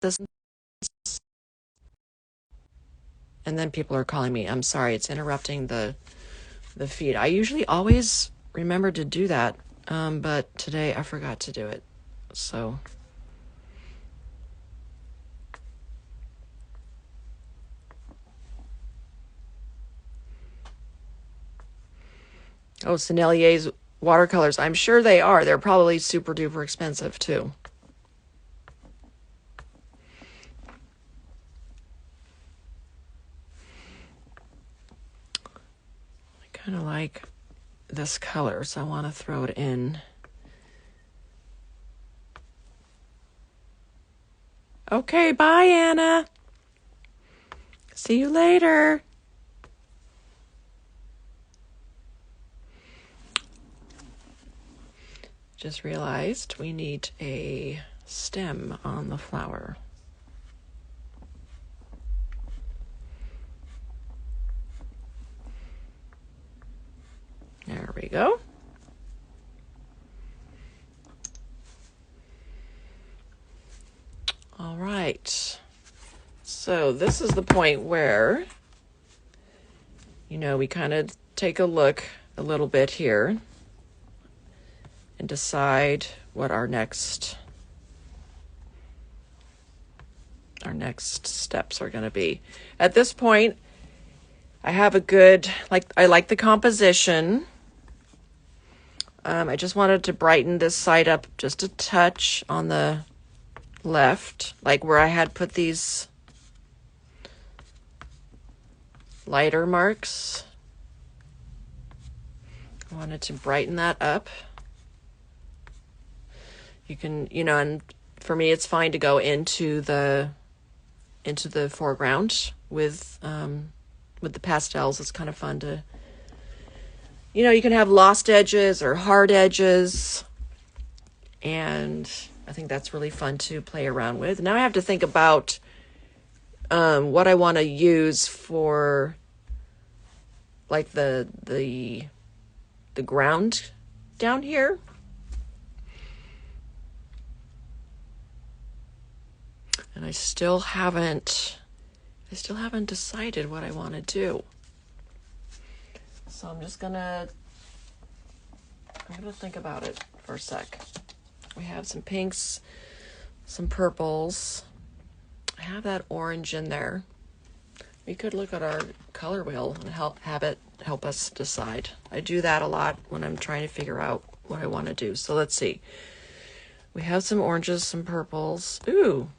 this, and then people are calling me. I'm sorry, it's interrupting the feed. I usually always remember to do that, but today I forgot to do it. So oh, Sennelier's watercolors. I'm sure they are. They're probably super duper expensive too. I kind of like this color, so I want to throw it in. Okay, bye, Anna. See you later. Just realized we need a stem on the flower. There we go. All right. So this is the point where, we kind of take a look a little bit here and decide what our next steps are going to be. At this point, I have I like the composition. I just wanted to brighten this side up just a touch on the left, like where I had put these lighter marks. I wanted to brighten that up. You can, you know, and for me, it's fine to go into the foreground with the pastels. It's kind of fun to, you know, you can have lost edges or hard edges, and I think that's really fun to play around with. Now I have to think about what I want to use for like the ground down here. And I still haven't decided what I want to do. So I'm gonna think about it for a sec. We have some pinks, some purples. I have that orange in there. We could look at our color wheel and have it help us decide. I do that a lot when I'm trying to figure out what I want to do. So let's see. We have some oranges, some purples. Ooh,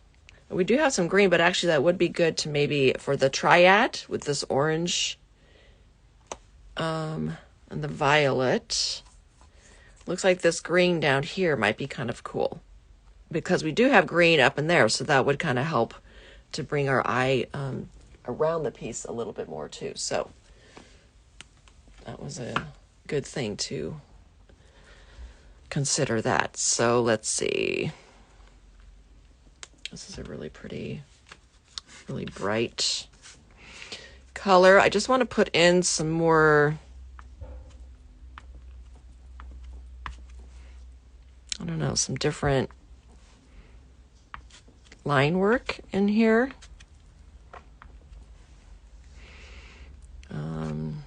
we do have some green, but actually that would be good to maybe for the triad with this orange and the violet. Looks like this green down here might be kind of cool because we do have green up in there, so that would kind of help to bring our eye around the piece a little bit more too. So that was a good thing to consider that. So let's see. This is a really pretty, really bright color. I just want to put in some more, I don't know, some different line work in here. I'm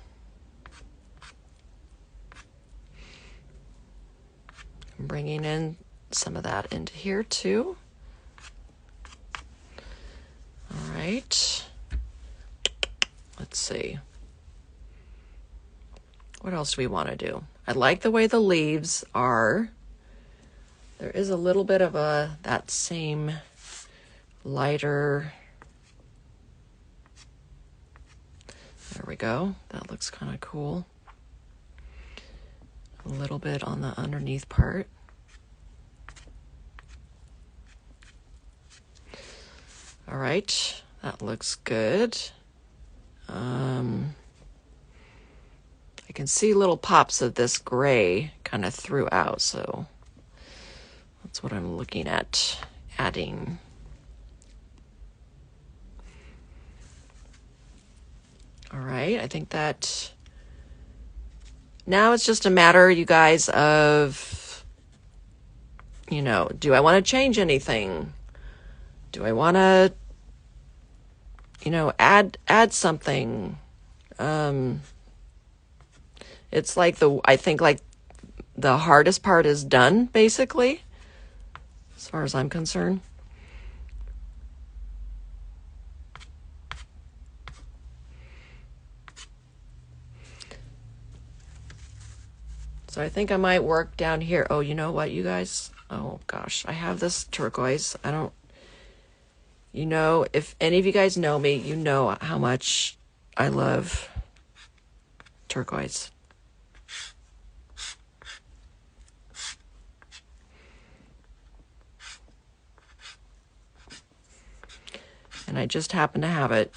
bringing in some of that into here too. All right. Let's see. What else do we want to do? I like the way the leaves are. There is a little bit of that same lighter. There we go. That looks kind of cool. A little bit on the underneath part. All right, that looks good. I can see little pops of this gray kind of throughout, so that's what I'm looking at adding. All right, I think that now it's just a matter, you guys, of, you know, do I want to change anything? Do I want to, you know, add something? It's like I think like the hardest part is done, basically, as far as I'm concerned. So I think I might work down here. Oh, you know what, you guys? Oh gosh, I have this turquoise. You know, if any of you guys know me, you know how much I love turquoise. And I just happen to have it.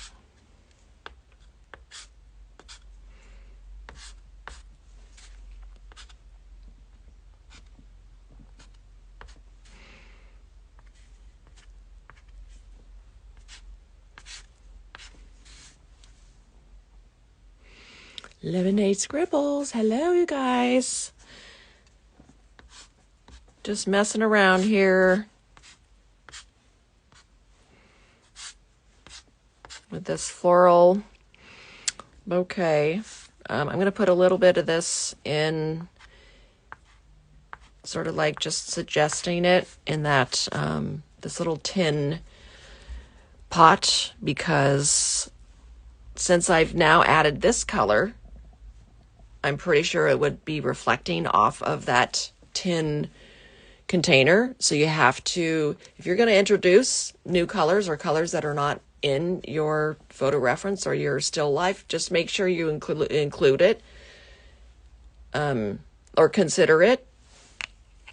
Lemonade Scribbles. Hello, you guys. Just messing around here with this floral bouquet. I'm going to put a little bit of this in, sort of like just suggesting it in that this little tin pot, because since I've now added this color, I'm pretty sure it would be reflecting off of that tin container. So you have to, if you're going to introduce new colors or colors that are not in your photo reference or your still life, just make sure you include it, or consider it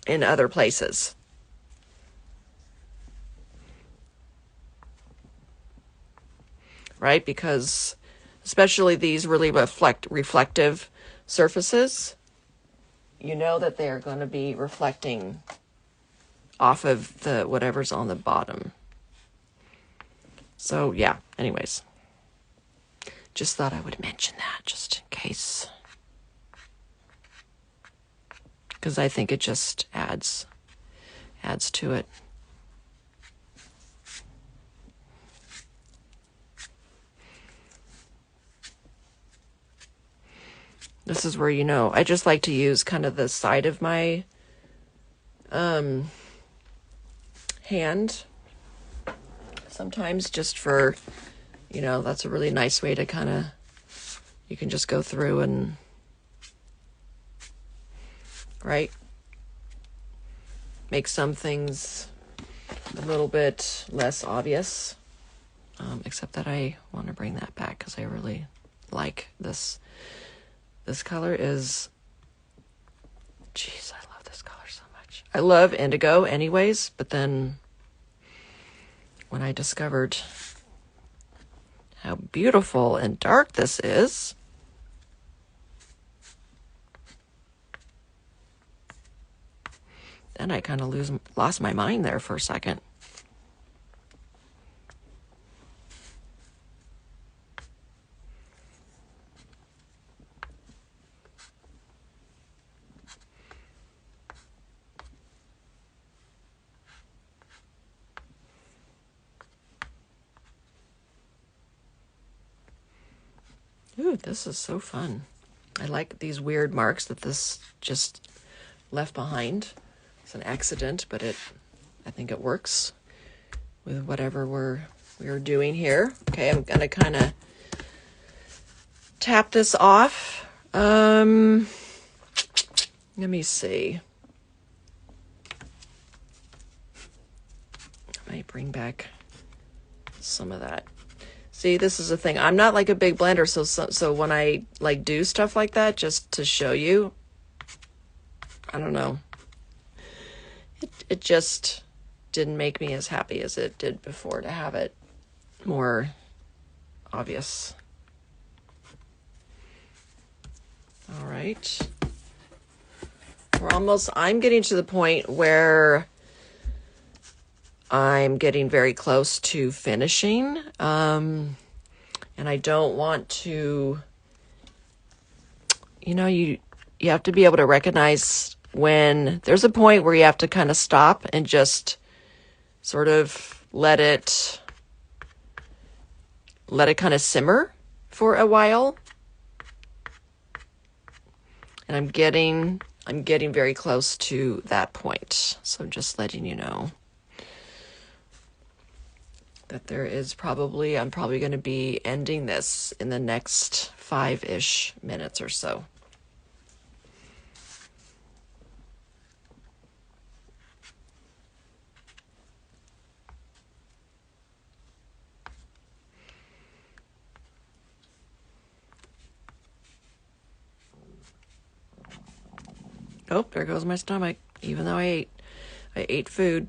in other places. Right? Because especially these really reflective surfaces, you know that they are going to be reflecting off of the whatever's on the bottom. So yeah, anyways, just thought I would mention that just in case, because I think it just adds to it. This is where, you know, I just like to use kind of the side of my hand sometimes, just for, you know, that's a really nice way to kind of, you can just go through and, right, make some things a little bit less obvious, except that I want to bring that back because I really like this. This color is, jeez, I love this color so much. I love indigo anyways, but then when I discovered how beautiful and dark this is, then I kind of lost my mind there for a second. Ooh, this is so fun. I like these weird marks that this just left behind. It's an accident, but I think it works with whatever we're doing here. Okay, I'm gonna kind of tap this off. Let me see. I might bring back some of that. See, this is the thing. I'm not like a big blender, so when I like do stuff like that, just to show you, I don't know. It just didn't make me as happy as it did before to have it more obvious. All right. I'm getting to the point where I'm getting very close to finishing, and I don't want to, you know, you have to be able to recognize when there's a point where you have to kind of stop and just sort of let it kind of simmer for a while. And I'm getting very close to that point. So just letting you know that I'm probably going to be ending this in the next 5-ish minutes or so. Oh, there goes my stomach, even though I ate food.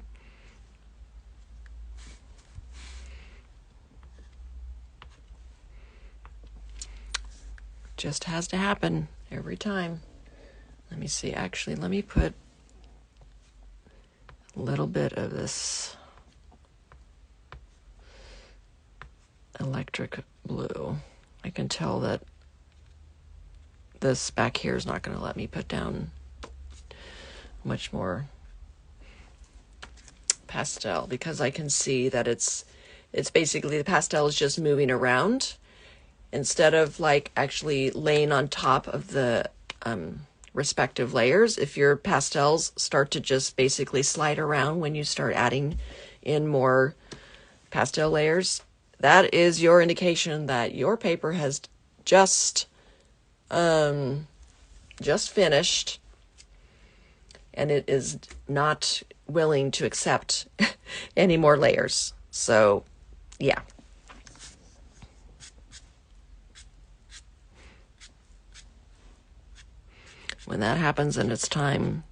Just has to happen every time. Let me see. Actually, let me put a little bit of this electric blue. I can tell that this back here is not going to let me put down much more pastel, because I can see that it's basically the pastel is just moving around instead of like actually laying on top of the respective layers. If your pastels start to just basically slide around when you start adding in more pastel layers, that is your indication that your paper has just finished and it is not willing to accept any more layers. So yeah, when that happens, and it's time,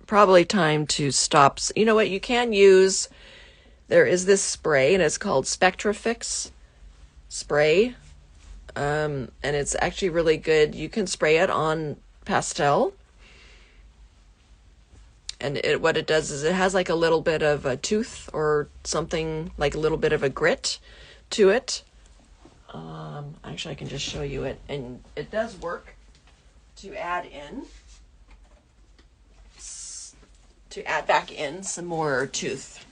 probably time to stop. You know what, you can use, there is this spray, and it's called Spectrafix spray, and it's actually really good. You can spray it on pastel, and what it does is it has like a little bit of a tooth or something, like a little bit of a grit to it. Actually, I can just show you it, and it does work to add back in some more tooth.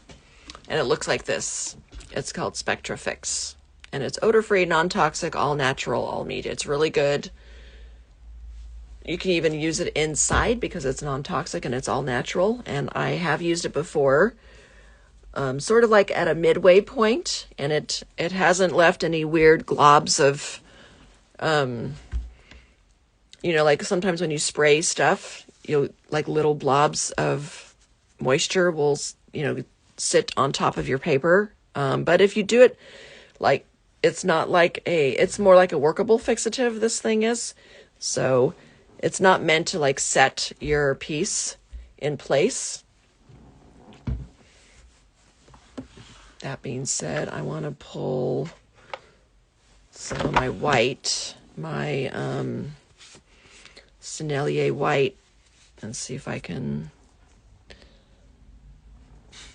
And it looks like this. It's called Spectrafix, and it's odor-free, non-toxic, all natural, all media. It's really good. You can even use it inside because it's non-toxic and it's all natural. And I have used it before, sort of like at a midway point, and it hasn't left any weird globs of, you know, like sometimes when you spray stuff, like little blobs of moisture will, you know, sit on top of your paper. But if you do it like, it's not like it's more like a workable fixative, this thing is. So it's not meant to like set your piece in place. That being said, I want to pull some of my white, my Sennelier white, and see if I can,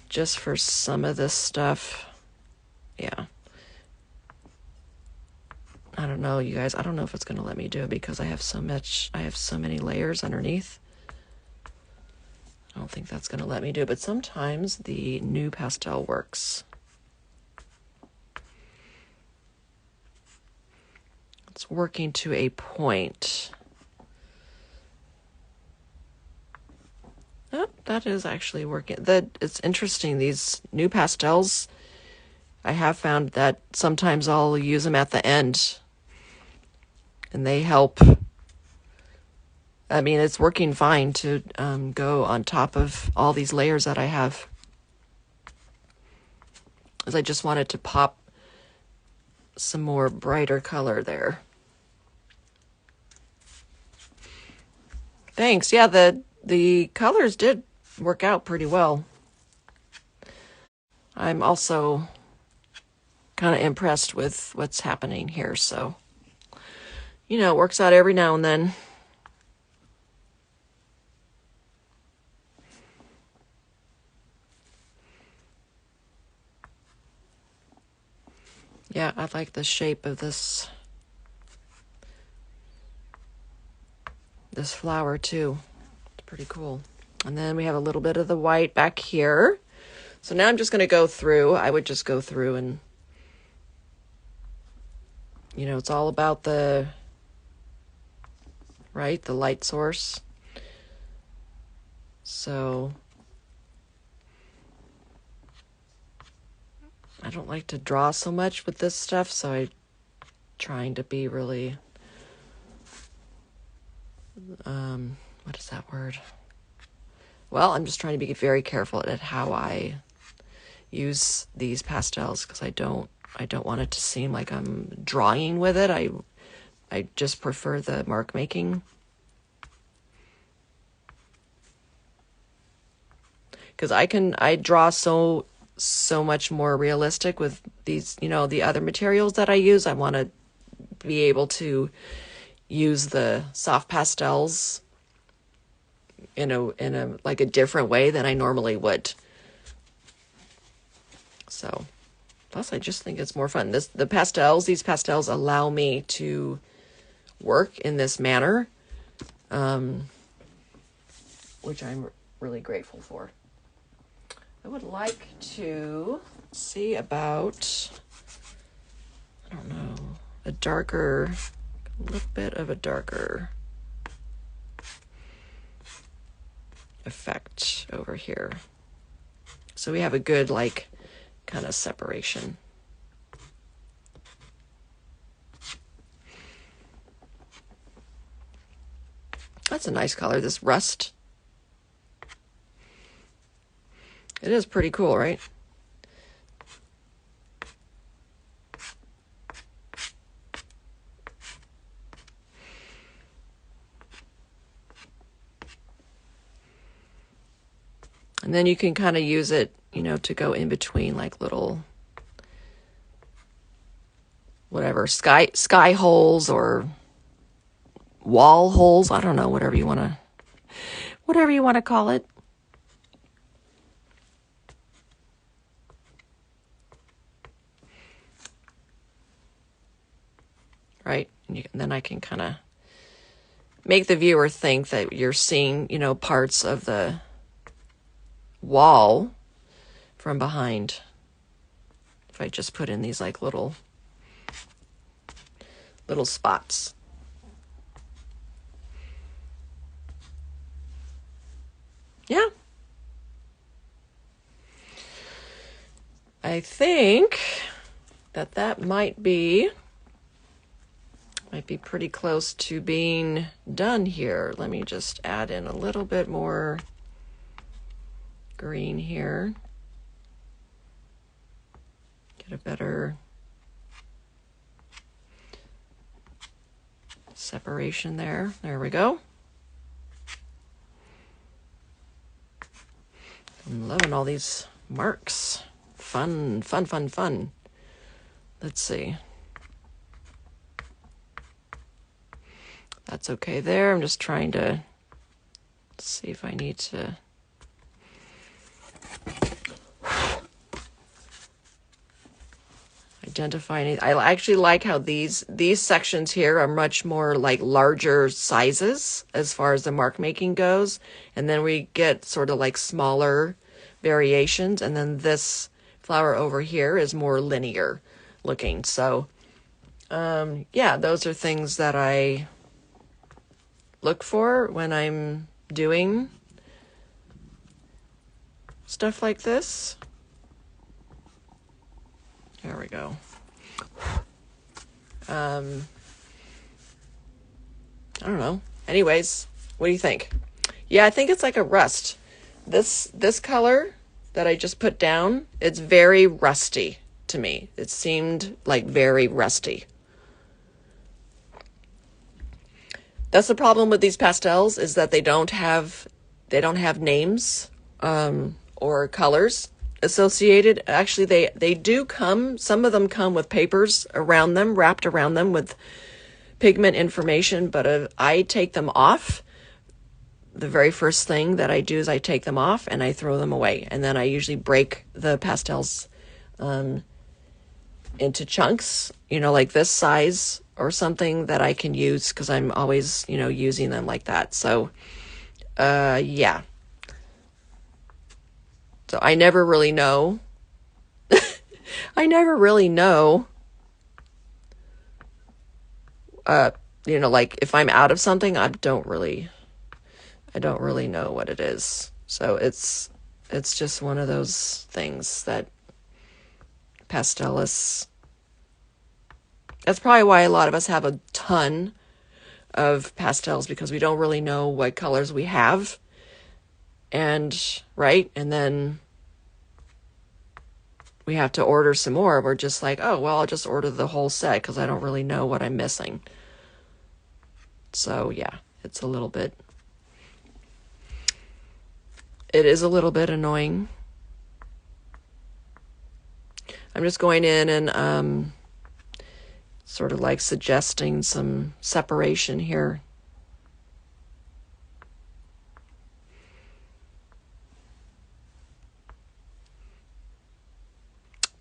just for some of this stuff. Yeah. I don't know, you guys. I don't know if it's going to let me do it because I have so many layers underneath. I don't think that's going to let me do it, but sometimes the new pastel works. It's working to a point. Oh, that is actually working. It's interesting, these new pastels, I have found that sometimes I'll use them at the end, and they help. I mean, it's working fine to go on top of all these layers that I have, as I just wanted to pop some more brighter color there. Thanks. Yeah, the colors did work out pretty well. I'm also kind of impressed with what's happening here, so, you know, it works out every now and then. Yeah, I like the shape of this flower too. It's pretty cool. And then we have a little bit of the white back here. So now I'm just going to go through. I would just go through and, you know, it's all about the light source. So I don't like to draw so much with this stuff, so I'm trying to be really, what is that word? Well, I'm just trying to be very careful at how I use these pastels, because I don't want it to seem like I'm drawing with it. I just prefer the mark making, because I draw so much more realistic with these, you know, the other materials that I use. I want to be able to use the soft pastels in a like a different way than I normally would. So plus I just think it's more fun. These pastels allow me to work in this manner, which I'm really grateful for. I would like to see about, I don't know, a little bit of a darker effect over here. So we have a good, like, kind of separation. That's a nice color, this rust. It is pretty cool, right? then you can kind of use it, you know, to go in between like little, whatever, sky holes or wall holes. I don't know, whatever you want to call it. Right? And then I can kind of make the viewer think that you're seeing, you know, parts of the wall from behind. If I just put in these like little spots. Yeah. I think that might be pretty close to being done here. Let me just add in a little bit more green here. Get a better separation there. There we go. I'm loving all these marks. Fun. Let's see. That's okay there. I'm just trying to see if I need to identify any. I actually like how these sections here are much more like larger sizes as far as the mark making goes, and then we get sort of like smaller variations, and then this flower over here is more linear looking. So yeah, those are things that I look for when I'm doing stuff like this. There we go. I don't know. Anyways, what do you think? Yeah, I think it's like a rust. This color that I just put down, it's very rusty to me. It seemed like very rusty. That's the problem with these pastels, is that they don't have names or colors associated. Actually, they do come, some of them come with papers around them, wrapped around them with pigment information, but I take them off. The very first thing that I do is I take them off and I throw them away. And then I usually break the pastels into chunks, you know, like this size or something that I can use, because I'm always, you know, using them like that. So, yeah. So I never really know. I never really know, you know, like if I'm out of something, I don't really know what it is. So it's just one of those things that pastelists, that's probably why a lot of us have a ton of pastels, because we don't really know what colors we have. And right, and then we have to order some more. We're just like, oh, well, I'll just order the whole set because I don't really know what I'm missing. So yeah, it is a little bit annoying. I'm just going in and sort of like suggesting some separation here.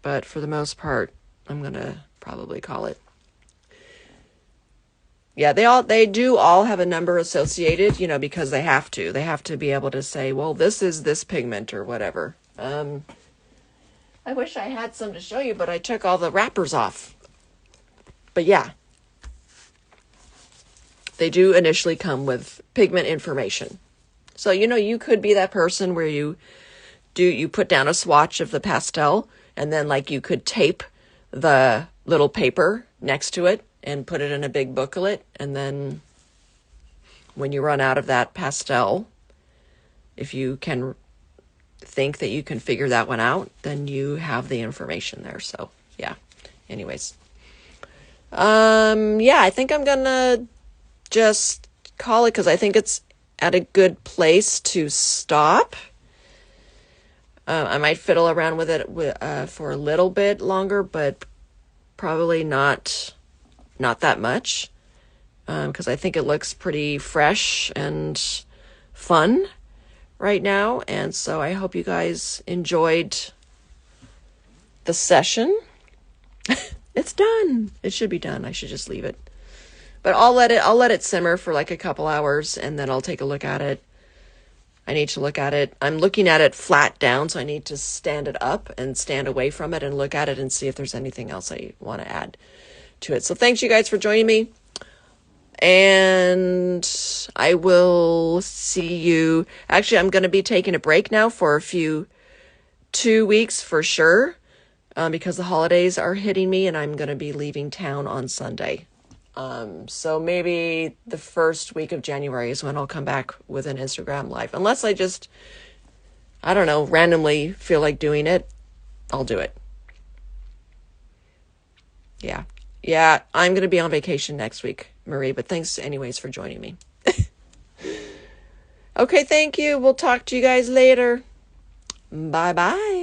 But for the most part, I'm going to probably call it. Yeah, they do all have a number associated, you know, because they have to. They have to be able to say, well, this is this pigment or whatever. I wish I had some to show you, but I took all the wrappers off. But yeah, they do initially come with pigment information. So, you know, you could be that person where you put down a swatch of the pastel, and then like you could tape the little paper next to it and put it in a big booklet, and then when you run out of that pastel, if you can think that you can figure that one out, then you have the information there. So yeah, anyways, yeah, I think I'm gonna just call it, because I think it's at a good place to stop. I might fiddle around with it for a little bit longer, but probably not that much, because I think it looks pretty fresh and fun right now. And so I hope you guys enjoyed the session. It's done. It should be done. I should just leave it. But I'll let it simmer for like a couple hours, and then I'll take a look at it. I need to look at it. I'm looking at it flat down, so I need to stand it up and stand away from it and look at it and see if there's anything else I want to add to it. So thanks you guys for joining me. And I will see you. Actually, I'm going to be taking a break now for 2 weeks for sure, because the holidays are hitting me, and I'm going to be leaving town on Sunday. So maybe the first week of January is when I'll come back with an Instagram live. Unless I just, I don't know, randomly feel like doing it, I'll do it. Yeah. Yeah, I'm going to be on vacation next week, Marie, but thanks anyways for joining me. Okay, thank you. We'll talk to you guys later. Bye-bye.